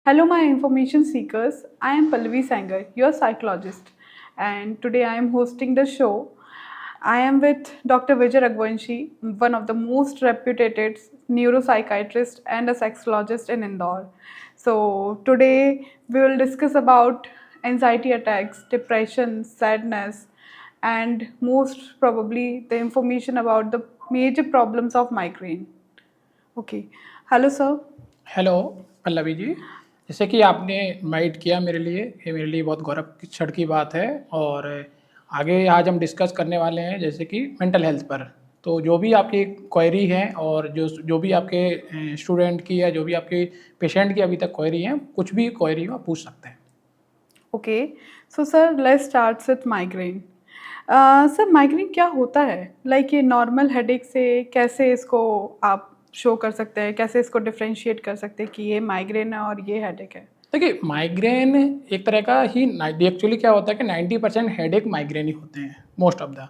Hello, my information seekers. I am Pallavi Sanger, your psychologist, and today I am hosting the show. I am with Dr. Vijay Raghuvanshi, one of the most reputed neuropsychiatrists and a sexologist in Indore. So today we will discuss about anxiety attacks, depression, sadness, and most probably the information about the major problems of migraine. Okay. Hello, sir. Hello Pallavi ji. जैसे कि आपने invite किया मेरे लिए, ये मेरे लिए बहुत गौरव की क्षण की बात है। और आगे आज हम डिस्कस करने वाले हैं जैसे कि मेंटल हेल्थ पर। तो जो भी आपकी क्वेरी है और जो जो भी आपके स्टूडेंट की या जो भी आपके पेशेंट की अभी तक क्वेरी है, कुछ भी क्वेरी हो आप पूछ सकते हैं। Okay, so sir, let's start with migraine. Sir migraine क्या होता है? लाइक ये नॉर्मल हेडेक से कैसे इसको आप शो कर सकते हैं, कैसे इसको डिफरेंशिएट कर सकते हैं कि ये माइग्रेन है और ये हेडेक है? देखिए, माइग्रेन एक तरह का ही एक्चुअली क्या होता है कि 90% हेडेक माइग्रेन ही होते हैं मोस्ट ऑफ द।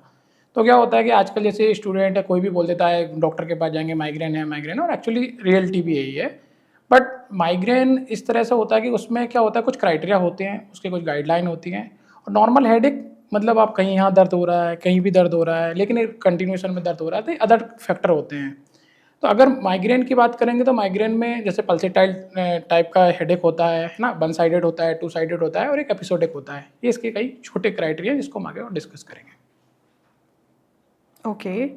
तो क्या होता है कि आजकल जैसे स्टूडेंट है, कोई भी बोल देता है डॉक्टर के पास जाएंगे माइग्रेन है, और एक्चुअली रियलिटी भी यही है। बट माइग्रेन इस तरह से होता है कि उसमें क्या होता है, कुछ क्राइटेरिया होते हैं, उसके कुछ गाइडलाइन होती हैं। और नॉर्मल हेडेक मतलब आप कहीं यहाँ दर्द हो रहा है, कहीं भी दर्द हो रहा है, लेकिन कंटिन्यूशन में दर्द हो रहा है, तो अदर फैक्टर होते हैं। तो अगर माइग्रेन की बात करेंगे तो माइग्रेन में जैसे पल्सेटाइल टाइप का हेडेक होता है ना, वन साइडेड होता है, टू साइडेड होता है, और एक एपिसोडिक होता है। ये इसके कई छोटे क्राइटेरिया जिसको हम आगे और डिस्कस करेंगे। ओके,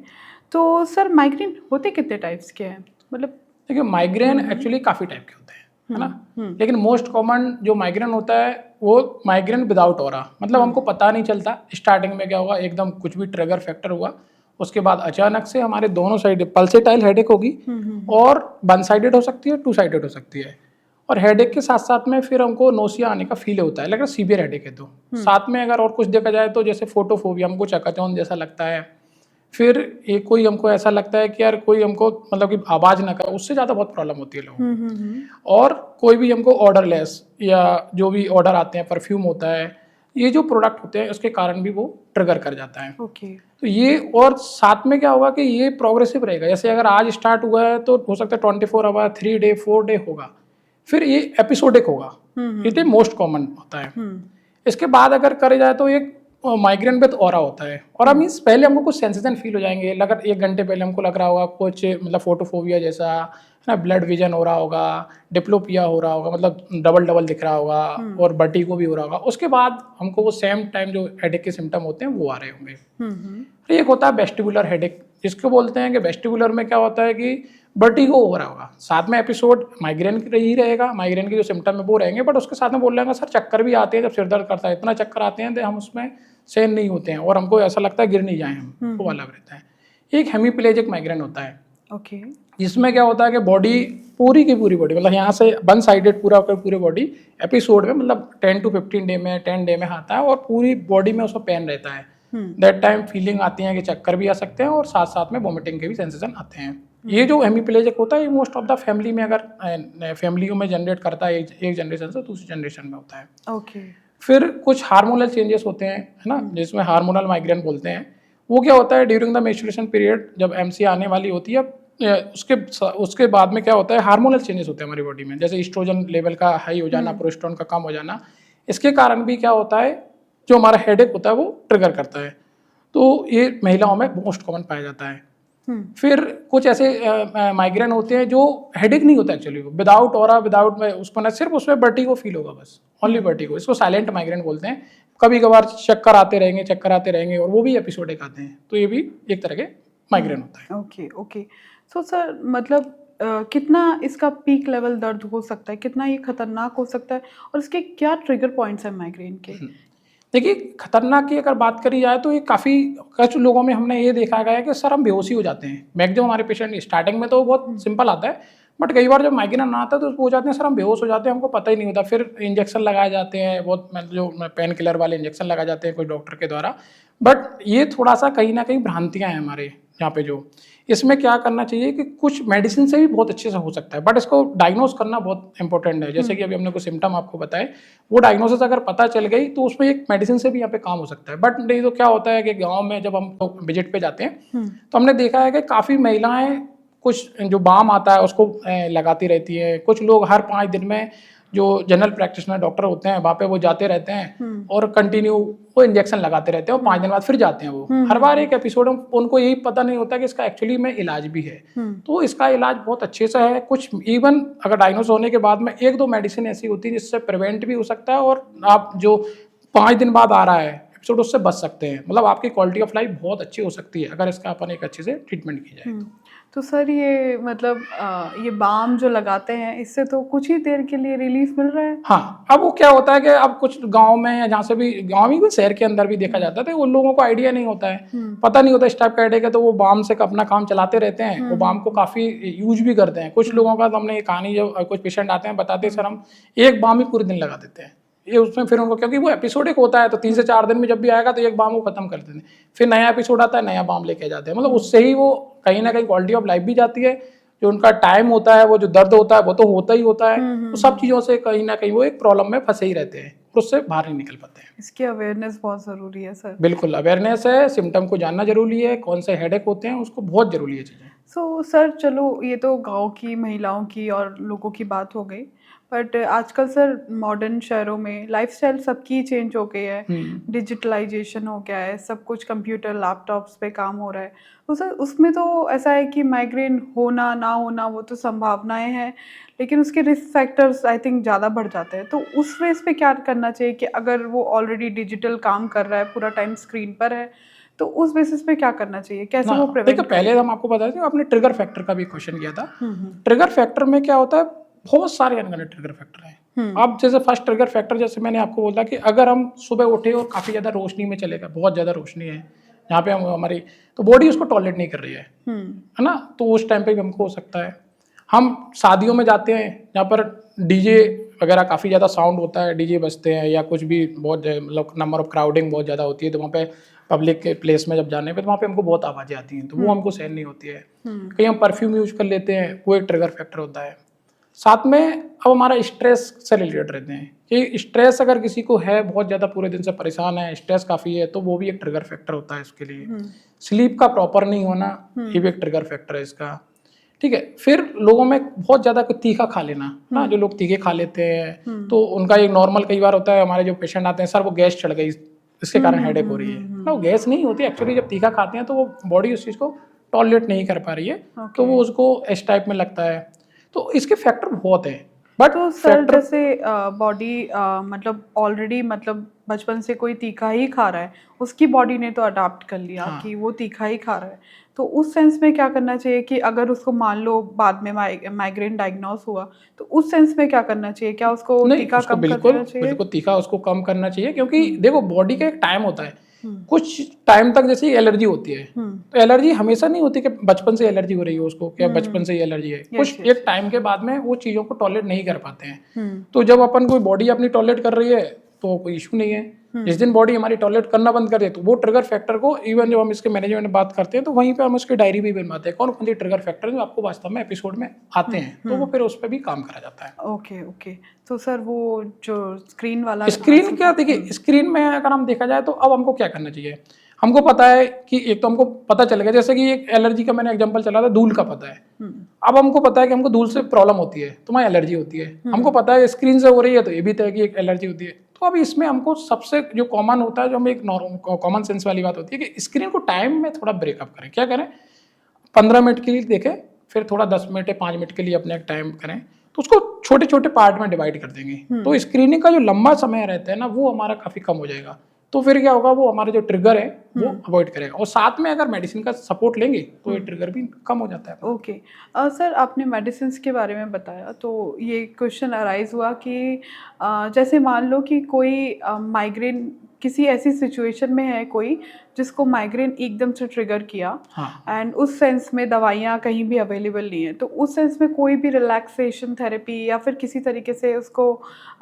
तो सर माइग्रेन होते कितने टाइप्स के हैं? मतलब देखिए, माइग्रेन एक्चुअली काफ़ी टाइप के होते हैं, है ना। लेकिन मोस्ट कॉमन जो माइग्रेन होता है वो माइग्रेन विदाउट ऑरा, मतलब हमको पता नहीं चलता स्टार्टिंग में क्या होगा, एकदम कुछ भी ट्रिगर फैक्टर हुआ, उसके बाद अचानक से हमारे दोनों साइड पल्सेटाइल हेडेक होगी, और वन साइडेड हो सकती है, टू साइडेड हो सकती है। और हेडेक के साथ साथ में फिर हमको नोसिया आने का फील होता है, लेकिन सीवियर हेडेक है तो साथ में अगर और कुछ देखा जाए तो जैसे फोटोफोबिया, हमको चकाचौंध जैसा लगता है। फिर एक कोई हमको ऐसा लगता है कि यार कोई हमको मतलब कि आवाज़ ना करे, उससे ज़्यादा बहुत प्रॉब्लम होती है लोगों को। और कोई भी हमको ऑर्डरलेस या जो भी ऑर्डर आते हैं, परफ्यूम होता है, ये जो प्रोडक्ट होते हैं उसके कारण भी वो ट्रिगर कर जाता है। ओके, तो ये और साथ में क्या होगा कि ये प्रोग्रेसिव रहेगा। जैसे अगर आज स्टार्ट हुआ है तो हो सकता है 24 आवर, 3 डे, 4 डे होगा, फिर ये एपिसोडिक होगा। ये मोस्ट कॉमन होता है। इसके बाद अगर करे जाए तो एक माइग्रेन विद ऑरा होता है। ऑरा मीन्स पहले हमको कुछ सेंसेशन फील हो जाएंगे, अगर 1 घंटे पहले हमको लग रहा होगा कुछ मतलब फोटोफोबिया जैसा, है ना, ब्लड विजन हो रहा होगा, डिप्लोपिया हो रहा होगा, मतलब डबल डबल दिख रहा होगा, और बटी को भी हो रहा होगा। उसके बाद हमको वो सेम टाइम जो हेडेक के सिम्टम होते हैं वो आ रहे होंगे। फिर एक होता है वेस्टिबुलर हेडेक, जिसको बोलते हैं कि वेस्टिबुलर में क्या होता है कि बटी को हो रहा होगा, साथ में एपिसोड माइग्रेन ही रहेगा, माइग्रेन के जो सिम्टम है वो रहेंगे, बट उसके साथ में बोल रहे हैं सर चक्कर भी आते हैं, जब सिर दर्द करता है इतना चक्कर आते हैं तो हम उसमें सहन नहीं होते हैं, और हमको ऐसा लगता है गिर नहीं जाए हम, वो वाला रहता है। एक हेमीप्लेजिक माइग्रेन होता है, ओके, जिसमें क्या होता है कि बॉडी पूरी की पूरी बॉडी, मतलब यहाँ से वन साइडेड पूरा पूरी बॉडी एपिसोड में, मतलब 10 to 15 डे में, 10 डे में आता है, और पूरी बॉडी में उसको पेन रहता है। दैट टाइम फीलिंग आती है कि चक्कर भी आ सकते हैं, और साथ साथ में वॉमिटिंग के भी सेंसेशन आते हैं। ये जो हेमीप्लेजिक होता है ये मोस्ट ऑफ द फैमिली में, अगर फैमिलियों में जनरेट करता है, एक जनरेशन से दूसरी जनरेशन में होता है। ओके, फिर कुछ हार्मोनल चेंजेस होते हैं, है ना, जिसमें हार्मोनल माइग्रेन बोलते हैं। वो क्या होता है, ड्यूरिंग द मेंस्ट्रुएशन पीरियड जब एमसी आने वाली होती है, उसके उसके बाद में क्या होता है, हार्मोनल चेंजेस होते हैं हमारी बॉडी में, जैसे एस्ट्रोजन लेवल का हाई हो जाना, प्रोजेस्टेरोन का कम हो जाना। इसके कारण भी क्या होता है, जो हमारा हेडेक होता है वो ट्रिगर करता है। तो ये महिलाओं में मोस्ट कॉमन पाया जाता है। फिर कुछ ऐसे माइग्रेन होते हैं जो हेडेक नहीं होता एक्चुअली, विदाउट ऑरा, विदाउट उसको ना, सिर्फ उसमें वर्टिगो फील होगा बस, ओनली वर्टिगो। इसको साइलेंट माइग्रेन बोलते हैं। कभी कभार चक्कर आते रहेंगे, चक्कर आते रहेंगे, और वो भी एपिसोडिक आते हैं। तो ये भी एक तरह के माइग्रेन होता है। Okay, okay. सो सर मतलब कितना इसका पीक लेवल दर्द हो सकता है, कितना ये खतरनाक हो सकता है, और इसके क्या ट्रिगर पॉइंट्स हैं माइग्रेन के? देखिए, खतरनाक की अगर बात करी जाए तो ये काफ़ी, कुछ लोगों में हमने ये देखा गया है कि सर हम बेहोशी हो जाते हैं। मैक्सिमम हमारे पेशेंट स्टार्टिंग में तो बहुत सिंपल आता है, बट कई बार जब माइग्रेन आता है तो हो जाते हैं सर हम बेहोश हो जाते हैं, हमको पता ही नहीं होता। फिर इंजेक्शन लगाए जाते हैं, बहुत जो पेन किलर वाले इंजेक्शन लगाए जाते हैं कोई डॉक्टर के द्वारा। बट ये थोड़ा सा कहीं ना कहीं भ्रांतियाँ हैं हमारे यहाँ पे। जो इसमें क्या करना चाहिए कि कुछ मेडिसिन से भी बहुत अच्छे से हो सकता है, बट इसको डायग्नोस करना बहुत इंपॉर्टेंट है। जैसे कि अभी हमने कुछ सिम्टम आपको बताए, वो डायग्नोसिस अगर पता चल गई तो उसमें एक मेडिसिन से भी यहाँ पे काम हो सकता है। बट नहीं तो क्या होता है कि गांव में जब हम विजिट पे जाते हैं तो हमने देखा है कि काफ़ी महिलाएं कुछ जो बाम आता है उसको लगाती रहती है। कुछ लोग हर 5 दिन में जो जनरल प्रैक्टिशनर डॉक्टर होते हैं वहाँ पे वो जाते रहते हैं और कंटिन्यू वो इंजेक्शन लगाते रहते हैं और 5 दिन बाद फिर जाते हैं वो हर बार एक एपिसोड में उनको यही पता नहीं होता कि इसका एक्चुअली में इलाज भी है। तो इसका इलाज बहुत अच्छे से है। कुछ इवन अगर डायग्नोस होने के बाद में 1-2 मेडिसिन ऐसी होती है जिससे प्रिवेंट भी हो सकता है और आप जो 5 दिन बाद आ रहा है एपिसोड उससे बच सकते हैं। मतलब आपकी क्वालिटी ऑफ लाइफ बहुत अच्छी हो सकती है अगर इसका अपन एक अच्छे से ट्रीटमेंट की जाए। तो सर ये मतलब ये बाम जो लगाते हैं इससे तो कुछ ही देर के लिए रिलीफ मिल रहा है। हाँ, अब वो क्या होता है कि अब कुछ गांव में या जहाँ से भी गांव में भी शहर के अंदर भी देखा जाता है तो उन लोगों को आइडिया नहीं होता है, पता नहीं होता इस टाइप का आइडिया, तो वो बाम से अपना काम चलाते रहते हैं। वो बाम को काफी यूज भी करते हैं। कुछ लोगों का तो हमने ये कहानी, जब कुछ पेशेंट आते हैं बताते हैं सर हम एक बाम ही पूरे दिन लगा देते हैं, ये उसमें फिर उनको क्योंकि वो एपिसोडिक होता है तो 3 से 4 दिन में जब भी आएगा तो एक बाम वो खत्म कर देते हैं, फिर नया एपिसोड आता है नया बाम लेके जाते हैं। मतलब उससे ही वो कहीं ना कहीं क्वालिटी ऑफ लाइफ भी जाती है, जो उनका टाइम होता है, वो जो दर्द होता है वो तो होता ही होता है। तो सब चीज़ों से कहीं ना कहीं वो एक प्रॉब्लम में फंसे ही रहते हैं और उससे बाहर नहीं निकल पाते हैं। इसकी अवेयरनेस बहुत ज़रूरी है सर। बिल्कुल अवेयरनेस है, सिम्टम को जानना जरूरी है, कौन से हेडेक होते हैं उसको बहुत जरूरी है चीज़ें। सो सर चलो ये तो गांव की महिलाओं की और लोगों की बात हो गई, बट आजकल सर मॉडर्न शहरों में लाइफस्टाइल सबकी चेंज हो गई है, डिजिटलाइजेशन हो गया है, सब कुछ कंप्यूटर लैपटॉप्स पे काम हो रहा है। तो सर उसमें तो ऐसा है कि माइग्रेन होना ना होना वो तो संभावनाएं हैं, लेकिन उसके रिस्क फैक्टर्स आई थिंक ज़्यादा बढ़ जाते हैं। तो उस फेस पे क्या करना चाहिए कि अगर वो ऑलरेडी डिजिटल काम कर रहा है, पूरा टाइम स्क्रीन पर है, तो उस बेसिस पे क्या करना चाहिए, कैसे वो प्रिवेंट देखिए पहले हम आपको बता दें, आपने ट्रिगर फैक्टर का भी क्वेश्चन किया था। ट्रिगर फैक्टर में क्या होता है, बहुत सारे अनगिनत ट्रिगर फैक्टर हैं। अब जैसे फर्स्ट ट्रिगर फैक्टर जैसे मैंने आपको बोला कि अगर हम सुबह उठे और काफ़ी ज़्यादा रोशनी में चले गए, बहुत ज़्यादा रोशनी है यहाँ पे हमारी, तो बॉडी उसको टॉलरेट नहीं कर रही है ना, तो उस टाइम पे भी हमको हो सकता है। हम शादियों में जाते हैं जहाँ पर डीजे वगैरह काफ़ी ज़्यादा साउंड होता है, डीजे बजते हैं या कुछ भी बहुत मतलब नंबर ऑफ क्राउडिंग बहुत ज़्यादा होती है, तो वहाँ पे पब्लिक के प्लेस में जब जाने पे तो वहाँ पे हमको बहुत आवाज़ें आती हैं, तो वो हमको सहन नहीं होती है। कहीं हम परफ्यूम यूज कर लेते हैं, वो एक ट्रिगर फैक्टर होता है। साथ में अब हमारा स्ट्रेस से रिलेटेड रहते हैं कि स्ट्रेस अगर किसी को है, बहुत ज़्यादा पूरे दिन से परेशान है, स्ट्रेस काफ़ी है, तो वो भी एक ट्रिगर फैक्टर होता है इसके लिए। स्लीप का प्रॉपर नहीं होना, ये भी एक ट्रिगर फैक्टर है इसका। ठीक है, फिर लोगों में बहुत ज़्यादा तीखा खा लेना ना, जो लोग तीखे खा लेते हैं तो उनका एक नॉर्मल कई बार होता है, हमारे जो पेशेंट आते हैं सर वो गैस चढ़ गई इसके कारण हेडेक हो रही है ना, वो गैस नहीं होती एक्चुअली, जब तीखा खाते हैं तो वो बॉडी उस चीज़ को टॉलरेट नहीं कर पा रही है, तो वो उसको इस टाइप में लगता है। तो इसके फैक्टर बहुत हैं, बट तो सर जैसे बॉडी मतलब ऑलरेडी मतलब बचपन से कोई तीखा ही खा रहा है, उसकी बॉडी ने तो अडाप्ट कर लिया कि वो तीखा ही खा रहा है, तो उस सेंस में क्या करना चाहिए कि अगर उसको मान लो बाद में माइग्रेन डायग्नोस हुआ, तो उस सेंस में क्या करना चाहिए, क्या उसको तीखा कम कर देना चाहिए? बिल्कुल तीखा उसको कम करना चाहिए, क्योंकि देखो बॉडी का एक टाइम होता है, कुछ टाइम तक जैसे एलर्जी होती है, तो एलर्जी हमेशा नहीं होती कि बचपन से एलर्जी हो रही है उसको, क्या बचपन से ही एलर्जी है, कुछ एक टाइम के बाद में वो चीज़ों को टॉलरेट नहीं कर पाते हैं। तो जब अपन कोई बॉडी अपनी टॉलरेट कर रही है तो कोई इशू नहीं है। जिस दिन बॉडी हमारी टॉलरेट करना बंद कर दे तो वो ट्रिगर फैक्टर को, इवन जब हम इसके मैनेजमेंट में बात करते हैं तो वहीं पे हम उसकी डायरी भी बनवाते हैं, कौन कौन सी ट्रिगर फैक्टर जो आपको वास्तव में एपिसोड में आते हैं, तो वो फिर उस पर भी काम करा जाता है। ओके ओके, तो सर वो जो स्क्रीन वाला, स्क्रीन क्या, देखिए स्क्रीन में अगर हम देखा जाए तो अब हमको क्या करना चाहिए, हमको पता है कि एक तो हमको पता चल गया, जैसे कि एक एलर्जी का मैंने एग्जांपल चला था, धूल का पता है। अब हमको पता है कि हमको धूल से प्रॉब्लम होती है तो वहाँ एलर्जी होती है, हमको पता है स्क्रीन से हो रही है तो ये भी तय कि एक एलर्जी होती है। तो अब इसमें हमको सबसे जो कॉमन होता है, जो हम एक नॉर्मल कॉमन सेंस वाली बात होती है कि स्क्रीन को टाइम में थोड़ा ब्रेकअप करें। क्या करें, 15 मिनट के लिए देखें, फिर थोड़ा 10 मिनट या 5 मिनट के लिए अपने एक टाइम करें, तो उसको छोटे छोटे पार्ट में डिवाइड कर देंगे, तो स्क्रीनिंग का जो लंबा समय रहता है ना वो हमारा काफ़ी कम हो जाएगा। तो फिर क्या होगा, वो हमारे जो ट्रिगर है वो अवॉइड करेगा, और साथ में अगर मेडिसिन का सपोर्ट लेंगे तो ये ट्रिगर भी कम हो जाता है। ओके सर, आपने मेडिसिन के बारे में बताया तो ये क्वेश्चन अराइज हुआ कि जैसे मान लो कि कोई माइग्रेन किसी ऐसी सिचुएशन में है कोई जिसको माइग्रेन एकदम से ट्रिगर किया, एंड उस सेंस में दवाइयाँ कहीं भी अवेलेबल नहीं है, तो उस सेंस में कोई भी रिलैक्सेशन थेरेपी या फिर किसी तरीके से उसको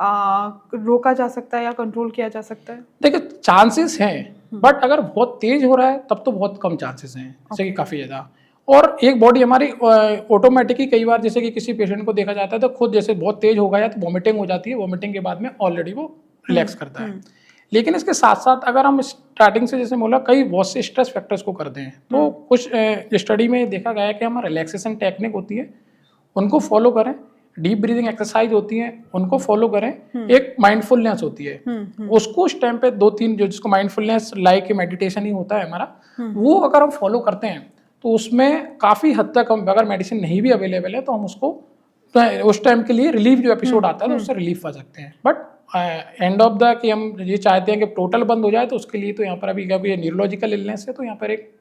रोका जा सकता है या कंट्रोल किया जा सकता है? देखिए चांसेस हैं, बट अगर बहुत तेज हो रहा है तब तो बहुत कम चांसेस हैं, जैसे कि काफ़ी ज़्यादा। और एक बॉडी हमारी ऑटोमेटिकली कई बार जैसे कि किसी पेशेंट को देखा जाता है तो खुद जैसे बहुत तेज हो गया तो वॉमिटिंग हो जाती है, वॉमिटिंग के बाद में ऑलरेडी वो रिलैक्स करता है। लेकिन इसके साथ साथ अगर हम स्टार्टिंग से जैसे बोला कई बहुत से स्ट्रेस फैक्टर्स को करते हैं, तो कुछ स्टडी में देखा गया है कि हमारा रिलैक्सेशन टेक्निक होती है उनको फॉलो करें, डीप ब्रीदिंग एक्सरसाइज होती है उनको फॉलो करें। एक माइंडफुलनेस होती है, उसको उस टाइम पे 2-3 जो जिसको माइंडफुलनेस लाइक मेडिटेशन ही होता है हमारा, वो अगर हम फॉलो करते हैं तो उसमें काफ़ी हद तक हम, अगर मेडिसिन नहीं भी अवेलेबल है तो हम उसको उस टाइम के लिए रिलीफ जो एपिसोड आता है तो उससे रिलीफ पा सकते हैं। बट एंड ऑफ द कि हम ये चाहते हैं कि टोटल बंद हो जाए, तो उसके लिए तो यहाँ पर अभी कभी न्यूरोलॉजिकल इलनेस है तो यहाँ पर एक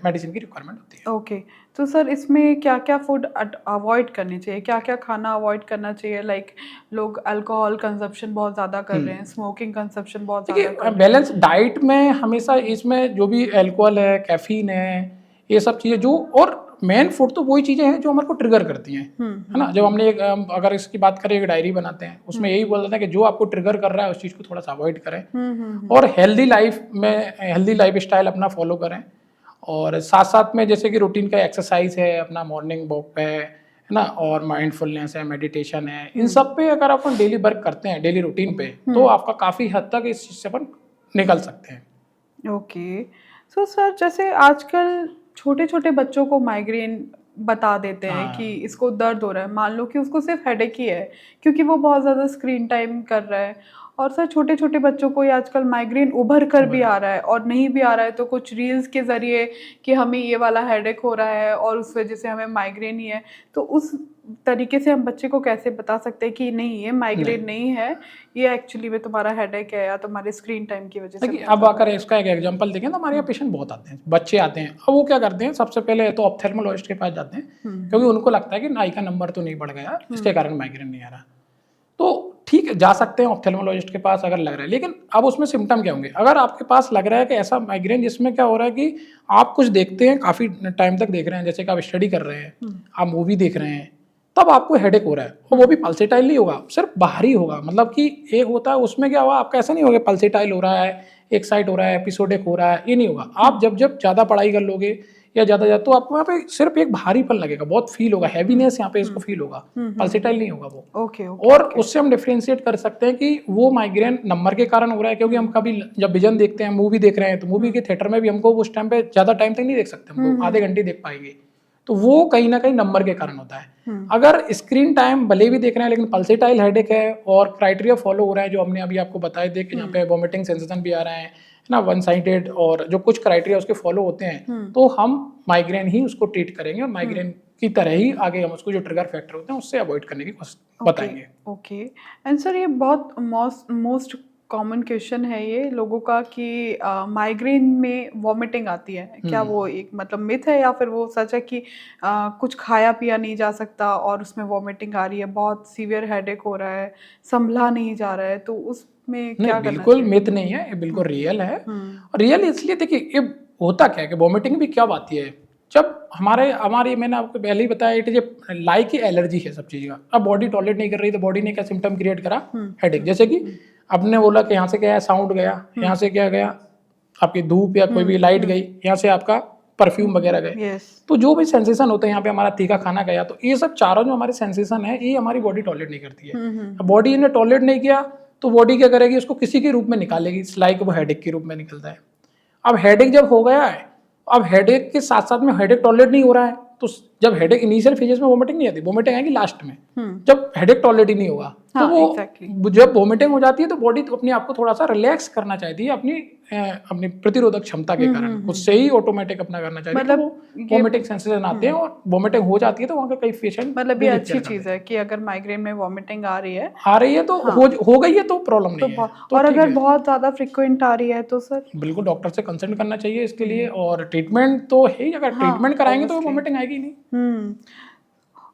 मेडिसिन की रिक्वायरमेंट होती है। ओके, तो सर इसमें क्या क्या फूड अवॉइड करनी चाहिए, क्या क्या खाना अवॉइड करना चाहिए? लाइक लोग अल्कोहल कंजप्शन बहुत ज़्यादा कर रहे हैं, स्मोकिंग कंजप्शन बहुत ज़्यादा कर देखिए, रहे हैं। बैलेंस डाइट में हमेशा इसमें जो भी अल्कोहल है, कैफीन है, ये सब चीज़ें जो, और मेन फूड तो वही चीज़ें हैं जो हमारे को ट्रिगर करती हैं, है ना। जब हमने एक अगर इसकी बात करें, एक डायरी बनाते हैं उसमें यही बोल रहा था कि जो आपको ट्रिगर कर रहा है उस चीज़ को थोड़ा सा अवॉइड करें, और हेल्दी लाइफ में हेल्दी लाइफ स्टाइल अपना फॉलो करें। और साथ साथ में जैसे कि रूटीन का एक्सरसाइज है, अपना मॉर्निंग वॉक पे है ना, और माइंडफुलनेस है, मेडिटेशन है, इन सब पे अगर अपन डेली वर्क करते हैं डेली रूटीन पे, तो आपका काफ़ी हद तक इस चीज़ से अपन निकल सकते हैं। ओके, सो सर जैसे आजकल छोटे छोटे बच्चों को माइग्रेन बता देते हैं कि इसको दर्द हो रहा है, मान लो कि उसको सिर्फ हेडेक ही है क्योंकि वो बहुत ज़्यादा स्क्रीन टाइम कर रहा है। और सर छोटे छोटे बच्चों को ही आजकल माइग्रेन उभर कर भी आ रहा है, और नहीं भी आ रहा है तो कुछ रील्स के ज़रिए कि हमें ये वाला हेडेक हो रहा है और उस वजह से हमें माइग्रेन ही है। तो उस तरीके से हम बच्चे को कैसे बता सकते हैं कि नहीं ये माइग्रेन नहीं है, ये एक्चुअली में तुम्हारा हेडेक है या तुम्हारे स्क्रीन टाइम की वजह से। देखिए, अब अगर इसका एक एग्जांपल देखें तो हमारे यहाँ पेशेंट बहुत आते हैं, बच्चे आते हैं। अब वो क्या करते हैं, सबसे पहले तो ऑप्थेल्मोलॉजिस्ट के पास जाते हैं, क्योंकि उनको लगता है कि नाई का नंबर तो नहीं बढ़ गया, इसके कारण माइग्रेन नहीं आ रहा। तो ठीक है, जा सकते हैं ऑप्थेल्मोलॉजिस्ट के पास अगर लग रहा है, लेकिन अब उसमें सिम्टम क्या होंगे? अगर आपके पास लग रहा है कि ऐसा माइग्रेन जिसमें क्या हो रहा है कि आप कुछ देखते हैं, काफ़ी टाइम तक देख रहे हैं, जैसे कि आप स्टडी कर रहे हैं, आप मूवी देख रहे हैं, तब आपको हेडेक हो रहा है, और वो भी पल्सेटाइल नहीं होगा, सिर्फ बाहरी होगा। मतलब कि एक होता है उसमें क्या हुआ, आपका ऐसा नहीं होगा पल्सेटाइल हो रहा है, एक साइड हो रहा है, एपिसोडिक हो रहा है, ये नहीं होगा। आप जब जब ज़्यादा पढ़ाई कर लोगे या ज़्यादा तो आपको यहाँ पे सिर्फ एक भारीपन लगेगा, बहुत फील होगा, हैवीनेस यहाँ पे इसको फील होगा, पल्सेटाइल नहीं होगा वो। ओके और उससे हम डिफ्रेंशिएट कर सकते हैं कि वो माइग्रेन नंबर के कारण हो रहा है, क्योंकि हम कभी जब विजन देखते हैं, मूवी देख रहे हैं, तो मूवी के थिएटर में भी हमको उस टाइम पे ज़्यादा टाइम तक नहीं देख सकते, हमको आधे घंटे देख पाएंगे, तो वो कहीं ना कहीं नंबर के कारण होता है। अगर स्क्रीन टाइम भले भी देख रहे हैं लेकिन पल्सेटाइल हेडेक है और क्राइटेरिया फॉलो हो रहा है जो हमने अभी आपको बताए थे कि यहाँ पे वॉमिटिंग सेंसेशन भी आ रहा है ना, वन साइडेड, और जो कुछ क्राइटेरिया उसके फॉलो होते हैं, तो हम माइग्रेन ही उसको ट्रीट करेंगे, और माइग्रेन की तरह ही आगे हम उसको जो ट्रिगर फैक्टर होते हैं उससे अवॉइड करने की कोशिश बताएंगे। ओके, एंड सर ये बहुत मोस्ट कॉमन क्वेश्चन है ये लोगों का कि माइग्रेन में वॉमिटिंग आती है, क्या वो एक मतलब मिथ है या फिर वो सच है कि कुछ खाया पिया नहीं जा सकता और उसमें वॉमिटिंग आ रही है, बहुत सीवियर हेडेक हो रहा है, संभला नहीं जा रहा है, तो उसमें क्या करना बिल्कुल चाहिए? मिथ नहीं है, ये बिल्कुल रियल है। और रियल इसलिए, देखिए ये होता क्या है कि वॉमिटिंग भी क्या आती है, जब हमारी मैंने आपको पहले ही बताया, it is a like allergy है सब चीज़ का। अब बॉडी टॉलरेट नहीं कर रही तो बॉडी ने क्या सिम्टम क्रिएट करा, हेडेक। जैसे कि आपने बोला कि यहाँ से क्या है, साउंड गया, यहाँ से क्या गया, आपकी धूप या कोई भी लाइट गई, यहाँ से आपका परफ्यूम वगैरह गए, Yes. तो जो भी सेंसेशन होते हैं, यहाँ पे हमारा तीखा खाना गया, तो ये सब चारों जो हमारे सेंसेशन है, ये हमारी बॉडी टॉलरेट नहीं करती है। बॉडी ने टॉलरेट नहीं किया तो बॉडी क्या करेगी, उसको किसी के रूप में निकालेगी, लाइक वो हेडेक के रूप में निकलता है। अब हेडेक जब हो गया है, अब हेडेक के साथ साथ में हेडेक टॉलरेट नहीं हो रहा है, तो जब हेडेक इनिशियल फेजेस में वोमिटिंग नहीं आती, वोमिटिंग आएगी लास्ट में, जब हेडेक टॉलरेट ही नहीं होगा, तो वो जब वोमिटिंग हो जाती है तो बॉडी तो अपने आप को थोड़ा सा रिलैक्स करना चाहती है अपनी प्रतिरोधक क्षमता के कारण, उससे ही ऑटोमेटिक अपना करना चाहिए, मतलब वोमिटिंग सेंसेशन आते हैं और वोमिटिंग हो जाती है, तो वहाँ के कई पेशेंट, मतलब ये अच्छी चीज है कि अगर माइग्रेन में वॉमिटिंग आ रही है तो हो गई है तो प्रॉब्लम नहीं है। तो और अगर बहुत ज्यादा फ्रिक्वेंट आ रही है तो सर बिल्कुल डॉक्टर से कंसल्ट करना चाहिए इसके लिए, और ट्रीटमेंट तो है ही, अगर ट्रीटमेंट कराएंगे तो वोमिटिंग आएगी नहीं।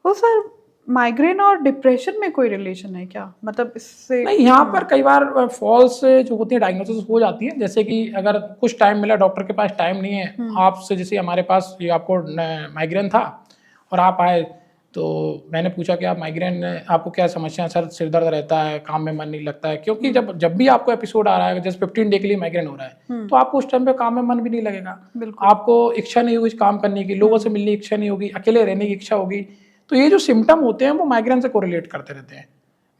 तो सर माइग्रेन और डिप्रेशन में कोई रिलेशन है क्या, मतलब इससे? नहीं, यहाँ पर कई बार फॉल्स जो होती है डायग्नोसिस हो जाती है, जैसे कि अगर कुछ टाइम मिला, डॉक्टर के पास टाइम नहीं है आपसे, जैसे हमारे पास ये आपको माइग्रेन था और आप आए, तो मैंने पूछा कि आप माइग्रेन, आपको क्या समस्या है? सर सिर दर्द रहता है, काम में मन नहीं लगता है, क्योंकि जब भी आपको एपिसोड आ रहा है, जैसे 15 डे के लिए माइग्रेन हो रहा है, तो आपको उस टाइम पे काम में मन भी नहीं लगेगा, आपको इच्छा नहीं होगी काम करने की, लोगों से मिलने की इच्छा नहीं होगी, अकेले रहने की इच्छा होगी। तो ये जो सिम्टम होते हैं वो माइग्रेन से कोरिलेट करते रहते हैं,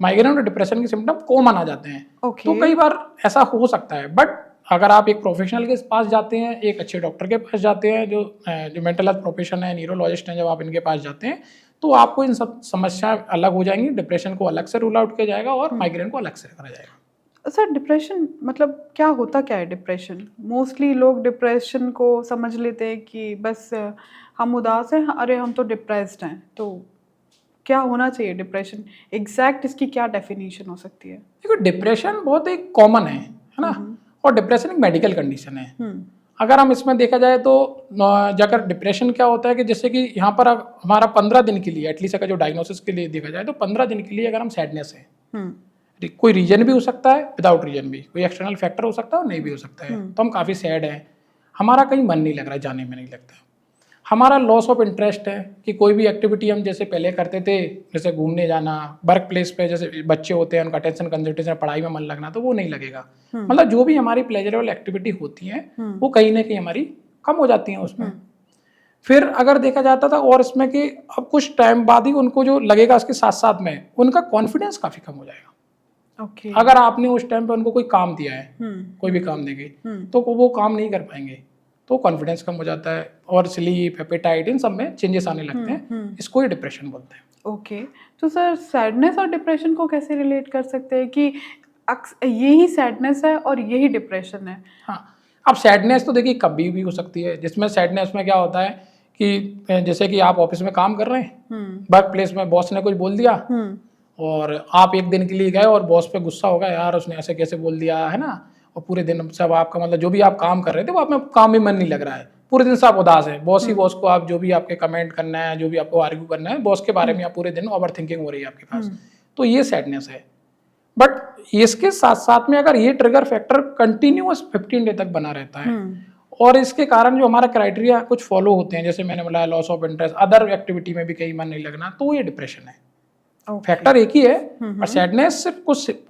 माइग्रेन और डिप्रेशन के सिम्टम कॉमन आ जाते हैं। तो कई बार ऐसा हो सकता है, बट अगर आप एक प्रोफेशनल के पास जाते हैं, एक अच्छे डॉक्टर के पास जाते हैं, जो मेंटल हेल्थ प्रोफेशन है, न्यूरोलॉजिस्ट हैं, जब आप इनके पास जाते हैं तो आपको इन सब समस्याएं अलग हो जाएंगी, डिप्रेशन को अलग से रूल आउट किया जाएगा और माइग्रेन को अलग से करा जाएगा। सर डिप्रेशन मतलब क्या होता क्या है डिप्रेशन? मोस्टली लोग डिप्रेशन को समझ लेते हैं कि बस हम उदास हैं, अरे हम तो डिप्रेस्ड हैं। तो क्या होना चाहिए डिप्रेशन? एग्जैक्ट इसकी क्या डेफिनेशन हो सकती है? देखो डिप्रेशन बहुत ही कॉमन है ना, और डिप्रेशन एक मेडिकल कंडीशन है। अगर हम इसमें देखा जाए तो अगर डिप्रेशन क्या होता है कि जैसे कि यहाँ पर हमारा 15 दिन के लिए एटलीस्ट अगर जो डायग्नोसिस के लिए देखा जाए तो 15 दिन के लिए अगर हम सैडनेस है, कोई रीजन भी हो सकता है, विदाउट रीजन भी, कोई एक्सटर्नल फैक्टर हो सकता है और नहीं भी हो सकता है, तो हम काफ़ी सैड हैं, हमारा कहीं मन नहीं लग रहा है, जाने में नहीं लगता, हमारा लॉस ऑफ इंटरेस्ट है कि कोई भी एक्टिविटी हम जैसे पहले करते थे, जैसे घूमने जाना, वर्क प्लेस पे जैसे बच्चे होते हैं उनका अटेंशन कंसंट्रेशन पढ़ाई में मन लगना, तो वो नहीं लगेगा। मतलब जो भी हमारी प्लेजरेबल एक्टिविटी होती हैं वो कहीं ना कहीं हमारी कम हो जाती हैं उसमें। फिर अगर देखा जाता था और इसमें कि अब कुछ टाइम बाद ही उनको जो लगेगा उसके साथ साथ में उनका कॉन्फिडेंस काफ़ी कम हो जाएगा। ओके। अगर आपने उस टाइम पे उनको कोई काम दिया है, कोई भी काम देंगे तो वो काम नहीं कर पाएंगे, तो कॉन्फिडेंस कम हो जाता है और स्लीप, एपेटाइट, इन सब में चेंजेस आने लगते हैं। इसको ही डिप्रेशन बोलते हैं। ओके। तो सर सैडनेस और डिप्रेशन को कैसे रिलेट कर सकते हैं कि यही सैडनेस है और यही डिप्रेशन है? हाँ, अब सैडनेस तो देखिए कभी भी हो सकती है, जिसमें सैडनेस में क्या होता है कि जैसे कि आप ऑफिस में काम कर रहे हैं, वर्क प्लेस में बॉस ने कुछ बोल दिया और आप एक दिन के लिए गए और बॉस पे गुस्सा होगा, यार उसने ऐसे कैसे बोल दिया है ना, और पूरे दिन सब आपका मतलब जो भी आप काम कर रहे थे वो आप में काम में मन नहीं लग रहा है, पूरे दिन से आप उदास है, बॉस ही बॉस को आप जो भी आपके कमेंट करना है, जो भी आपको आर्ग्यू करना है बॉस के बारे में, आप पूरे दिन ओवर थिंकिंग हो रही है आपके पास, तो ये सैडनेस है। बट इसके साथ साथ में अगर ये ट्रिगर फैक्टर कंटिन्यूअस 15 डे तक बना रहता है और इसके कारण जो हमारा क्राइटेरिया कुछ फॉलो होते हैं, जैसे मैंने बोला loss of interest, other activity में भी कहीं मन नहीं लगना, तो ये डिप्रेशन है। फैक्टर एक ही है, पर सैडनेस सिर्फ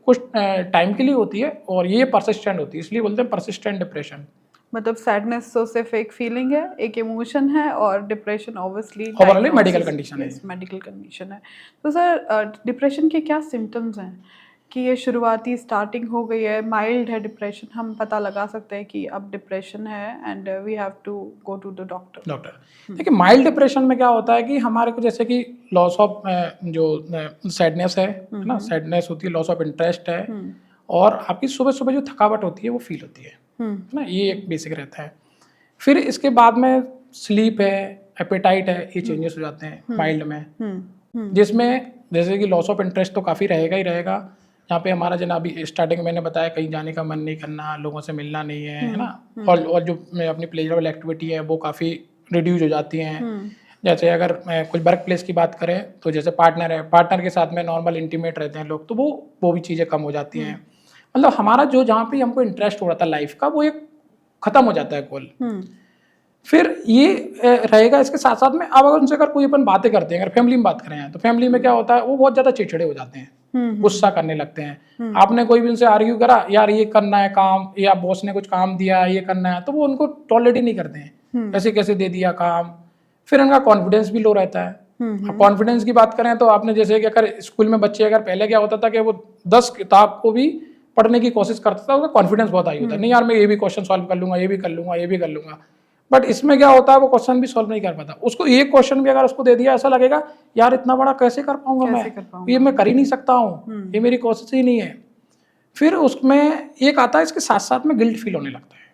कुछ टाइम के लिए होती है और ये परसिस्टेंट होती है, इसलिए बोलते हैं परसिस्टेंट डिप्रेशन। मतलब सैडनेस तो सिर्फ एक फीलिंग है, एक इमोशन है, और डिप्रेशन ऑब्वियसली मेडिकल कंडीशन है। मेडिकल कंडीशन है। तो सर डिप्रेशन के क्या सिम्टम्स हैं कि ये शुरुआती स्टार्टिंग हो गई है, माइल्ड है डिप्रेशन, हम पता लगा सकते हैं कि अब डिप्रेशन है and we have to go to the doctor? देखिए माइल्ड डिप्रेशन में क्या होता है कि हमारे को जैसे कि लॉस ऑफ जो सैडनेस है ना, सैडनेस होती है, लॉस ऑफ इंटरेस्ट है, और आपकी सुबह सुबह जो थकावट होती है वो फील होती है ना, ये एक बेसिक रहता है। फिर इसके बाद में स्लीप है, एपेटाइट है, ये चेंजेस हो जाते हैं माइल्ड में, जिसमें जैसे कि लॉस ऑफ इंटरेस्ट तो काफ़ी रहेगा ही रहेगा, यहाँ पे हमारा जना अभी स्टार्टिंग में मैंने बताया कहीं जाने का मन नहीं करना, लोगों से मिलना नहीं है ना, और जो अपनी प्लेजरेबल एक्टिविटी है वो काफ़ी रिड्यूज हो जाती हैं। जैसे अगर कुछ वर्क प्लेस की बात करें तो जैसे पार्टनर है, पार्टनर के साथ में नॉर्मल इंटीमेट रहते हैं लोग, तो वो भी चीज़ें कम हो जाती हैं। मतलब हमारा जो जहाँ पे हमको इंटरेस्ट हो रहा था लाइफ का वो एक ख़त्म हो जाता है गोल। फिर ये रहेगा इसके साथ साथ में, अब अगर उनसे अगर कोई अपन बातें करते हैं, अगर फैमिली में बात करें तो फैमिली में क्या होता है, वो बहुत ज़्यादा चिड़चिड़े हो जाते हैं, गुस्सा करने लगते हैं। आपने कोई भी उनसे आर्ग्यू करा, यार ये करना है काम, या बॉस ने कुछ काम दिया ये करना है, तो वो उनको टॉलरेट ही नहीं करते हैं, कैसे कैसे दे दिया काम। फिर उनका कॉन्फिडेंस भी लो रहता है। कॉन्फिडेंस की बात करें तो आपने जैसे कि अगर स्कूल में बच्चे, अगर पहले क्या होता था कि वो 10 किताब को भी पढ़ने की कोशिश करता था, उसका कॉन्फिडेंस बहुत हाई होता है, नहीं यार मैं ये भी क्वेश्चन सॉल्व कर लूंगा, ये भी कर लूंगा, ये भी कर लूंगा। बट इसमें क्या होता है, वो क्वेश्चन भी सॉल्व नहीं कर पाता, उसको एक क्वेश्चन भी अगर उसको दे दिया ऐसा लगेगा यार इतना बड़ा कैसे कर पाऊंगा मैं, ये मैं कर ही नहीं सकता हूँ, ये मेरी कोशिश ही नहीं है। फिर उसमें एक आता है इसके साथ साथ में गिल्ट फील होने लगता है,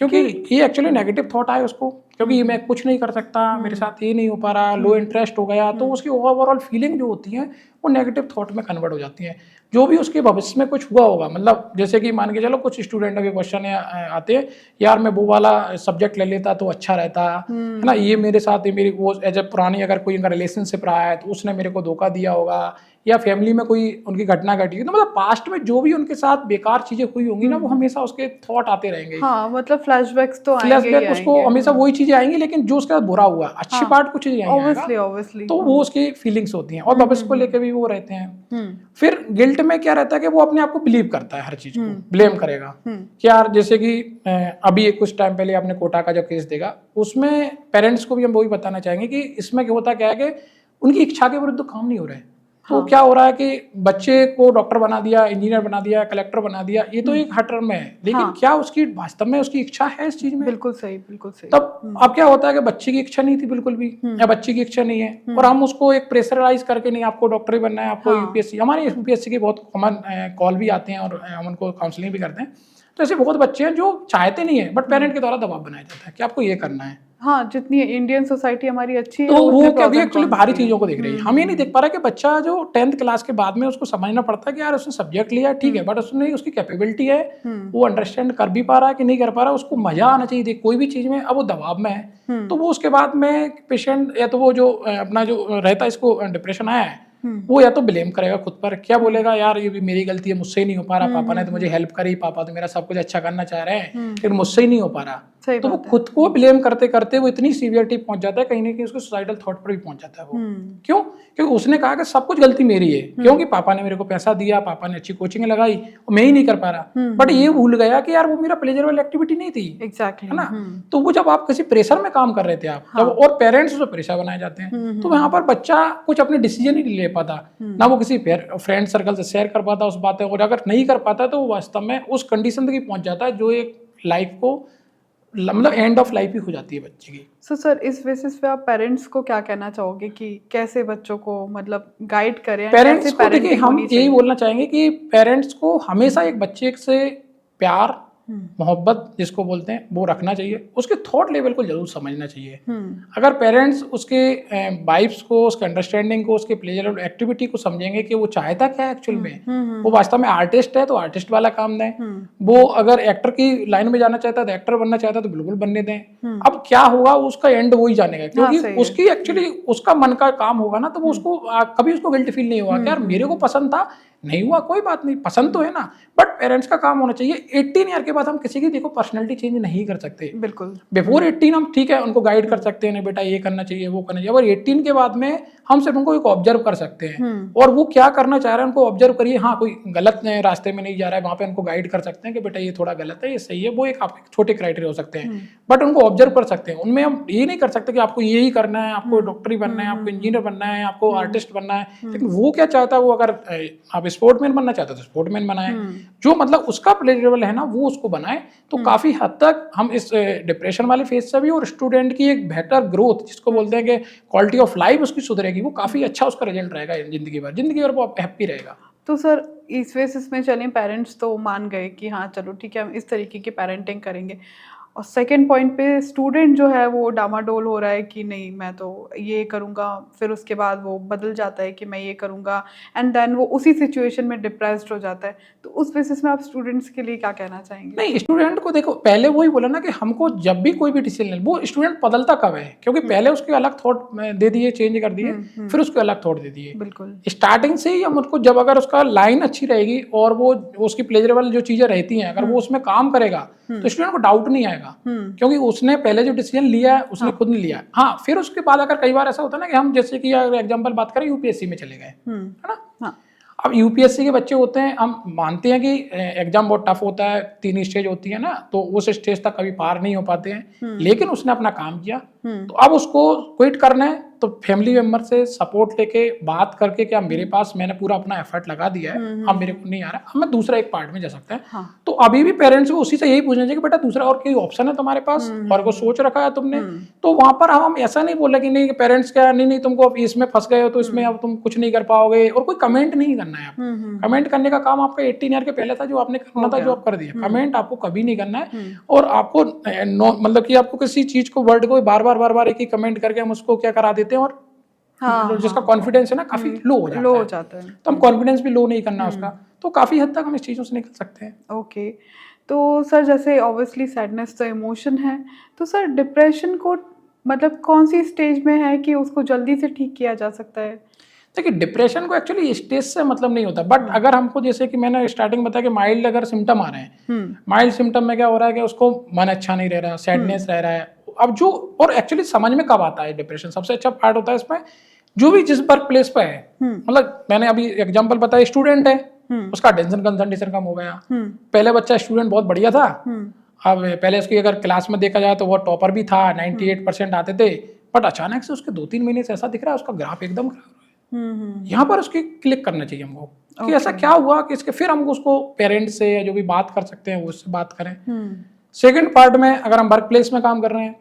क्योंकि ये एक्चुअली नेगेटिव थॉट आए उसको, क्योंकि मैं कुछ नहीं कर सकता, मेरे साथ ये नहीं हो पा रहा, लो इंटरेस्ट हो गया, तो उसकी ओवरऑल फीलिंग जो होती है वो नेगेटिव थॉट में कन्वर्ट हो जाती है। जो भी उसके भविष्य में कुछ हुआ होगा, मतलब जैसे कि मान के चलो कुछ स्टूडेंटों के क्वेश्चन आते हैं, यार मैं वो वाला सब्जेक्ट ले लेता तो अच्छा रहता है ना, ये मेरे साथ ये मेरी वो एज ए पुरानी अगर कोई उनका रिलेशनशिप रहा है तो उसने मेरे को धोखा दिया होगा, या फैमिली में कोई उनकी घटना घटी, तो मतलब पास्ट में जो भी उनके साथ बेकार चीजें हुई होंगी ना, वो हमेशा उसके थॉट आते रहेंगे। हाँ, मतलब फ्लैशबैक्स तो फ्लैशबैक उसको हमेशा वही चीजें आएंगी, लेकिन जो उसके साथ बुरा हुआ, अच्छी पार्ट कुछ नहीं ऑब्वियसली आएगा, तो वो उसकी फीलिंग्स होती हैं और भविष्य को लेकर भी वो रहते हैं। फिर गिल्ट में क्या रहता है कि वो अपने आप को बिलीव करता है, हर चीज को ब्लेम करेगा कि यार जैसे कि अभी कुछ टाइम पहले आपने कोटा का जो केस देखा, उसमें पेरेंट्स को भी हम वही बताना चाहेंगे कि इसमें क्या होता क्या है कि उनकी इच्छा के विरुद्ध काम नहीं हो रहा है, तो क्या हो रहा है कि बच्चे को डॉक्टर बना दिया, इंजीनियर बना दिया, कलेक्टर बना दिया, ये तो एक हर टर्म में है, लेकिन क्या उसकी वास्तव में उसकी इच्छा है इस चीज में? बिल्कुल सही, बिल्कुल सही। तब अब क्या होता है कि बच्चे की इच्छा नहीं थी बिल्कुल भी, या बच्चे की इच्छा नहीं है, और हम उसको एक प्रेशराइज करके नहीं आपको डॉक्टर ही बनना है, आपको यूपीएससी, हमारे यूपीएससी के बहुत कॉमन कॉल भी आते हैं और हम उनको काउंसलिंग भी करते हैं। तो ऐसे बहुत बच्चे हैं जो चाहते नहीं है, बट पेरेंट के द्वारा दबाव बनाया जाता है कि आपको ये करना है। हाँ, जितनी इंडियन सोसाइटी हमारी अच्छी है, तो वो उतने क्या pros and एक्चुअली cons बाहरी भी हैं। चीजों को देख रही है, हम ये नहीं देख पा रहा कि बच्चा जो 10th क्लास के बाद में उसको समझना पड़ता है कि यार उसने सब्जेक्ट लिया ठीक है, बट उसने उसकी कैपेबिलिटी है, वो अंडरस्टैंड कर भी पा रहा है कि नहीं कर पा रहा, उसको मजा आना चाहिए कोई भी चीज में। अब वो दबाव में है, तो वो उसके बाद में पेशेंट या तो वो जो अपना जो रहता है, इसको डिप्रेशन आया है, वो या तो ब्लेम करेगा खुद पर, क्या बोलेगा यार ये भी मेरी गलती है, मुझसे ही नहीं हो पा रहा, पापा ने तो मुझे हेल्प करी, पापा तो मेरा सब कुछ अच्छा करना चाह रहे हैं, लेकिन मुझसे ही नहीं हो पा रहा। तो वो खुद को ब्लेम करते करते वो इतनी सीवियरिटी पहुंच जाता है, कहीं ना कहीं उसको सुसाइडल थॉट पर भी पहुंच जाता है वो। क्यों? क्योंकि उसने कहा कि सब कुछ गलती मेरी है, क्योंकि पापा ने मेरे को पैसा दिया, पापा ने अच्छी कोचिंग लगाई और मैं ही नहीं कर पा रहा। बट ये भूल गया कि यार वो मेरा प्लेजरेबल एक्टिविटी नहीं थी। एग्जैक्टली, है ना? तो वो जब आप किसी प्रेशर में काम कर रहे थे आप, जब और पेरेंट्स उसे प्रेशर बनाए जाते हैं, तो वहां पर बच्चा कुछ अपने डिसीजन ही नहीं ले पाता, ना वो किसी फ्रेंड सर्कल से शेयर कर पाता उस बातें, और अगर नहीं कर पाता तो वो वास्तव में उस कंडीशन तक पहुंच जाता है जो एक लाइफ को मतलब एंड ऑफ लाइफ ही हो जाती है बच्चे की। सो सर, इस बेसिस पे आप पेरेंट्स को क्या कहना चाहोगे कि कैसे बच्चों को मतलब गाइड करें? पेरेंट्स को देखिए, हम यही बोलना चाहेंगे कि पेरेंट्स को हमेशा एक बच्चे से प्यार, मोहब्बत जिसको बोलते हैं, वो रखना चाहिए, उसके थॉट लेवल को जरूर समझना चाहिए। अगर पेरेंट्स उसके वाइब्स को, उसके अंडरस्टैंडिंग को, उसके प्लेजरेबल एक्टिविटी को समझेंगे कि वो चाहता क्या है एक्चुअल में, वो वास्तव में आर्टिस्ट है तो आर्टिस्ट वाला काम दें, वो अगर एक्टर की लाइन में जाना चाहता है तो एक्टर बनना चाहता है तो बिल्कुल बनने दें। अब क्या होगा उसका एंड वही जानेगा, क्योंकि उसकी एक्चुअली उसका मन का काम होगा ना, तो वो उसको कभी उसको गिल्ट फील नहीं होगा कि यार मेरे को पसंद था, नहीं हुआ कोई बात नहीं, पसंद तो है ना। बट पेरेंट्स का काम होना चाहिए। 18 ईयर के बाद हम किसी की देखो पर्सनैलिटी चेंज नहीं कर सकते, बिल्कुल। बिफोर 18 हम ठीक है उनको गाइड कर सकते हैं, नहीं बेटा ये करना चाहिए, वो करना चाहिए, और 18 के बाद में हम सिर्फ उनको एक ऑब्जर्व कर सकते हैं, और वो क्या करना चाह रहे हैं उनको ऑब्जर्व करिए। हाँ, कोई गलत रास्ते में नहीं जा रहा है, वहां पे उनको गाइड कर सकते हैं कि बेटा ये थोड़ा गलत है, ये सही है, वो एक आप छोटे क्राइटेरिया हो सकते हैं, बट उनको ऑब्जर्व कर सकते हैं। उनमें हम ये नहीं कर सकते कि आपको यही करना है, आपको डॉक्टरी बनना है, आपको इंजीनियर बनना है, आपको आर्टिस्ट बनना है, लेकिन वो क्या चाहता है, वो अगर आप स्पोर्टमैन बनना चाहते हैं तो स्पोर्टमैन बनाए, जो मतलब उसका प्लेजरेबल है ना वो उसको बनाए। तो काफी हद तक हम इस डिप्रेशन वाले फेज से भी, और स्टूडेंट की एक बेहतर ग्रोथ जिसको बोलते हैं कि क्वालिटी ऑफ लाइफ उसकी सुधरेगी, वो काफी अच्छा उसका रिजल्ट रहेगा जिंदगी भर वो हैप्पी रहेगा। तो सर, इस बेसिस में चलें, पेरेंट्स तो मान गए कि हाँ चलो ठीक है हम इस तरीके की पेरेंटिंग करेंगे, और सेकंड पॉइंट पे स्टूडेंट जो है वो डामाडोल हो रहा है कि नहीं मैं तो ये करूँगा, फिर उसके बाद वो बदल जाता है कि मैं ये करूँगा, एंड देन वो उसी सिचुएशन में डिप्रेस्ड हो जाता है। तो उस बेसिस में आप स्टूडेंट्स के लिए क्या कहना चाहेंगे? नहीं, स्टूडेंट को देखो, पहले वही बोला ना कि हमको जब भी कोई भी डिसीजन ले, वो स्टूडेंट बदलता कब है, क्योंकि पहले उसके अलग थॉट दे दिए, चेंज कर दिए, फिर उसके अलग थॉट दे दिए। बिल्कुल। स्टार्टिंग से ही हम उसको, जब अगर उसका लाइन अच्छी रहेगी और वो उसकी प्लेजरेबल जो चीजें रहती हैं, अगर वो उसमें काम करेगा तो स्टूडेंट को डाउट नहीं आएगा, क्योंकि उसने पहले जो डिसीजन लिया है उसने खुद नहीं लिया। हाँ, फिर उसके बाद अगर कई बार ऐसा होता है ना कि हम जैसे कि अगर एग्जांपल बात करें, यूपीएससी में चले गए, है ना। हाँ। अब यूपीएससी के बच्चे होते हैं, हम मानते हैं कि एग्जाम बहुत टफ होता है, 3 स्टेज होती है ना, तो उस स्टेज तक कभी पार नहीं हो पाते हैं, लेकिन उसने अपना काम किया, तो अब उसको क्विट करना है तो फैमिली मेंबर से सपोर्ट लेके बात करके, क्या मेरे पास, मैंने पूरा अपना एफर्ट लगा दिया है, अब मेरे को नहीं आ रहा, अब मैं दूसरा एक पार्ट में जा सकता है। हाँ। तो अभी भी पेरेंट्स को उसी से यही पूछना चाहिए कि बेटा दूसरा और कोई ऑप्शन है तुम्हारे पास, और को सोच रखा है तुमने, तो वहां पर हम ऐसा नहीं बोले कि नहीं पेरेंट्स क्या, नहीं तुमको अब इसमें फंस गए हो तो इसमें अब तुम कुछ नहीं कर पाओगे, और कोई कमेंट नहीं करना है। आप कमेंट करने का काम आपका 18 ईयर के पहले था, जो आपने करना था जो आप कर दिया। कमेंट आपको कभी नहीं करना है, और आपको मतलब कि आपको किसी चीज को, वर्ड को बार बार एक ही कमेंट करके हम उसको क्या करा देते हैं, और जिसका कॉन्फिडेंस है ना काफी लो हो जाता है। तो हम कॉन्फिडेंस भी लो नहीं करना उसका, तो काफी हद तक हम इस चीजों से निकल सकते हैं। ओके। तो सर, जैसे ऑब्वियसली सैडनेस तो इमोशन है, तो सर डिप्रेशन को मतलब कौन सी स्टेज में है कि उसको जल्दी से ठीक किया जा सकता है? देखिए, डिप्रेशन को एक्चुअली स्टेज से मतलब नहीं होता, बट अगर हमको, जैसे कि मैंने स्टार्टिंग बताया कि माइल्ड अगर सिम्टम आ रहे हैं, माइल्ड सिम्टम में क्या हो रहा है कि उसको मन अच्छा नहीं रह रहा, सैडनेस रह रहा है। अब जो, और एक्चुअली समझ में कब आता है डिप्रेशन, सबसे अच्छा पार्ट होता है इसमें, जो भी जिस वर्क प्लेस पे है, मतलब मैंने अभी एग्जांपल बताया, स्टूडेंट है, उसका टेंशन कंसंट्रेशन कम हो गया। पहले बच्चा स्टूडेंट बहुत बढ़िया था, अब पहले उसकी अगर क्लास में देखा जाए तो वो टॉपर भी था, 98% आते थे, बट अचानक से उसके 2-3 महीने से ऐसा दिख रहा है उसका ग्राफ एकदम खराब है। यहाँ पर उसकी क्लिक करना चाहिए हमको कि ऐसा क्या हुआ कि इसके फिर हम उसको पेरेंट्स से या जो भी बात कर सकते हैं उससे बात करें। सेकंड पार्ट में अगर हम वर्क प्लेस में काम कर रहे हैं,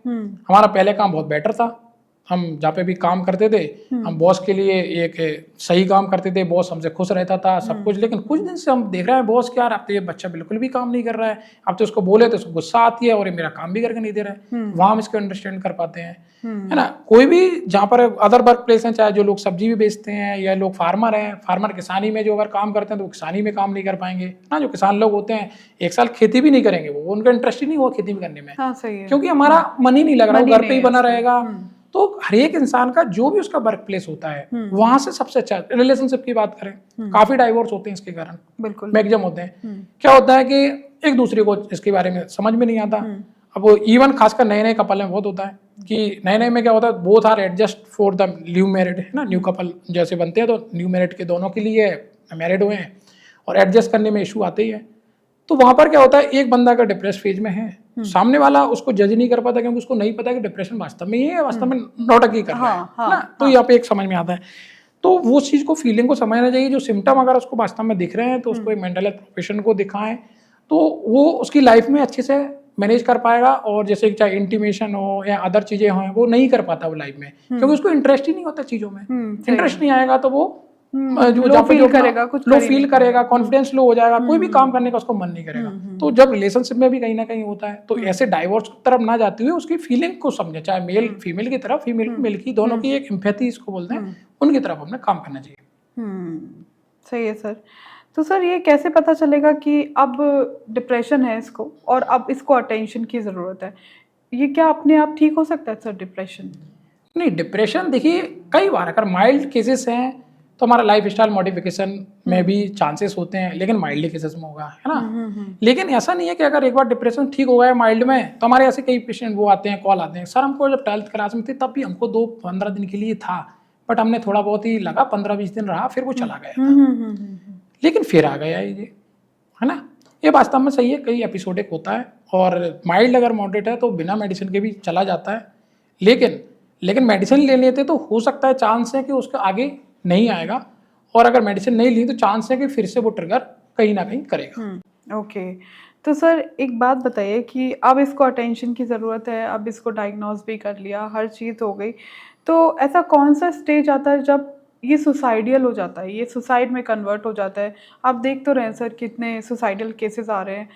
हमारा पहले काम बहुत बेटर था, हम जहाँ पे भी काम करते थे हम बॉस के लिए एक सही काम करते थे, बॉस हमसे खुश रहता था सब कुछ। लेकिन कुछ दिन से हम देख रहे हैं बॉस क्या, अब तो ये बच्चा बिल्कुल भी काम नहीं कर रहा है, अब तो उसको बोले तो उसको गुस्सा आती है और ये मेरा काम भी करके नहीं दे रहा है। वहाँ हम इसको अंडरस्टैंड कर पाते हैं, है ना। कोई भी जहाँ पर अदर वर्क प्लेस हैं, चाहे जो लोग सब्जी भी बेचते हैं या लोग फार्मर हैं, फार्मर किसानी में जो अगर काम करते हैं तो किसानी में काम नहीं कर पाएंगे ना। जो किसान लोग होते हैं एक साल खेती भी नहीं करेंगे, वो उनका इंटरेस्ट ही नहीं हुआ खेती करने में। हाँ, सही है। क्योंकि हमारा मन ही नहीं लग रहा, वो घर पे ही बना रहेगा। तो हर एक इंसान का जो भी उसका वर्क प्लेस होता है वहां से सबसे अच्छा, रिलेशनशिप की बात करें काफी डाइवोर्स होते हैं इसके कारण, बिल्कुल मैक्सिमम होते हैं। क्या होता है कि एक दूसरे को इसके बारे में समझ में नहीं आता। अब वो इवन खासकर नए नए कपल में बहुत होता है कि नए नए में क्या होता है, both are adjust for the new married, है ना। न्यू कपल जैसे बनते हैं तो न्यू मैरिड के दोनों के लिए मैरिड हुए हैं और एडजस्ट करने में इशू आते ही है। तो वहां पर क्या होता है, एक बंदा का डिप्रेस फेज में है, सामने वाला उसको जज नहीं कर पाता क्योंकि उसको नहीं पता कि डिप्रेशन वास्तव में ये है, वास्तव में नौटंकी कर रहा है ना। तो यहाँ पे एक समझ में आता है, तो वो चीज को फीलिंग को समझना चाहिए। जो सिम्टम अगर उसको वास्तव में दिख रहे हैं तो उसको एक मेंटल हेल्थ प्रोफेशन को दिखाएं तो वो उसकी लाइफ में अच्छे से मैनेज कर पाएगा। और जैसे चाहे इंटीमेशन हो या अदर चीजें हो, वो नहीं कर पाता वो लाइफ में क्योंकि उसको इंटरेस्ट ही नहीं होता चीजों में। इंटरेस्ट नहीं आएगा तो वो लो फील करेगा, कुछ लो फील करेगा, कॉन्फिडेंस लो हो जाएगा, कोई भी काम करने का उसको मन नहीं करेगा। तो जब रिलेशनशिप में भी कहीं ना कहीं होता है तो ऐसे डाइवोर्स की तरफ ना जाते हुए उसकी फीलिंग को समझे, चाहे मेल फीमेल की तरफ, फीमेल मेल की, दोनों की एक एम्पैथी इसको बोलते हैं, उनकी तरफ हमने काम करना चाहिए। सही है सर। तो सर ये कैसे पता चलेगा कि अब डिप्रेशन है इसको और अब इसको अटेंशन की ज़रूरत है? ये क्या अपने आप ठीक हो सकता है सर डिप्रेशन? नहीं, डिप्रेशन देखिए कई बार अगर माइल्ड केसेस हैं तो हमारा लाइफ स्टाइल मॉडिफिकेशन में भी चांसेस होते हैं, लेकिन माइल्डली केसेस में होगा, है ना। लेकिन ऐसा नहीं है कि अगर एक बार डिप्रेशन ठीक हो गया माइल्ड में तो हमारे ऐसे कई पेशेंट वो आते हैं, कॉल आते हैं, सर हमको जब 12th क्लास में थे तब भी हमको 2-15 दिन के लिए था, बट हमने थोड़ा बहुत ही लगा, 15-20 दिन रहा, फिर वो चला गया था, लेकिन फिर आ गया ये, है ना। ये वास्तव में सही है, कई एपिसोडिक होता है और माइल्ड अगर मॉडरेट है तो बिना मेडिसिन के भी चला जाता है। लेकिन मेडिसिन ले लेते तो हो सकता है चांस है कि उसका आगे नहीं आएगा, और अगर मेडिसिन नहीं ली तो चांस है कि फिर से वो ट्रिगर कहीं ना कहीं करेगा। ओके। तो सर एक बात बताइए कि अब इसको अटेंशन की ज़रूरत है, अब इसको डायग्नोज भी कर लिया, हर चीज़ हो गई, तो ऐसा कौन सा स्टेज आता है जब ये सुसाइडियल हो जाता है, ये सुसाइड में कन्वर्ट हो जाता है? आप देख तो रहे हैं सर कितने सुसाइडल केसेस आ रहे हैं,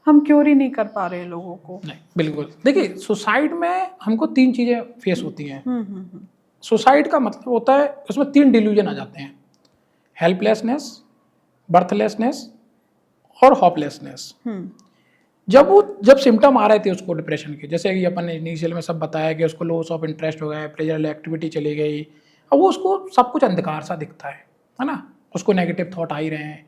हम क्योर ही नहीं कर पा रहे हैं लोगों को। नहीं, बिल्कुल देखिए सुसाइड में हमको 3 चीज़ें फेस होती हैं। सुसाइड का मतलब होता है उसमें 3 डिल्यूजन आ जाते हैं, हेल्पलेसनेस, बर्थलेसनेस और होपलेसनेस। जब सिम्टम आ रहे थे उसको डिप्रेशन के, जैसे कि अपन ने इनिशियल में सब बताया कि उसको लॉस ऑफ इंटरेस्ट हो गया, प्लेजरल एक्टिविटी चली गई, अब वो उसको सब कुछ अंधकार सा दिखता है ना, उसको नेगेटिव थॉट आ ही रहे हैं,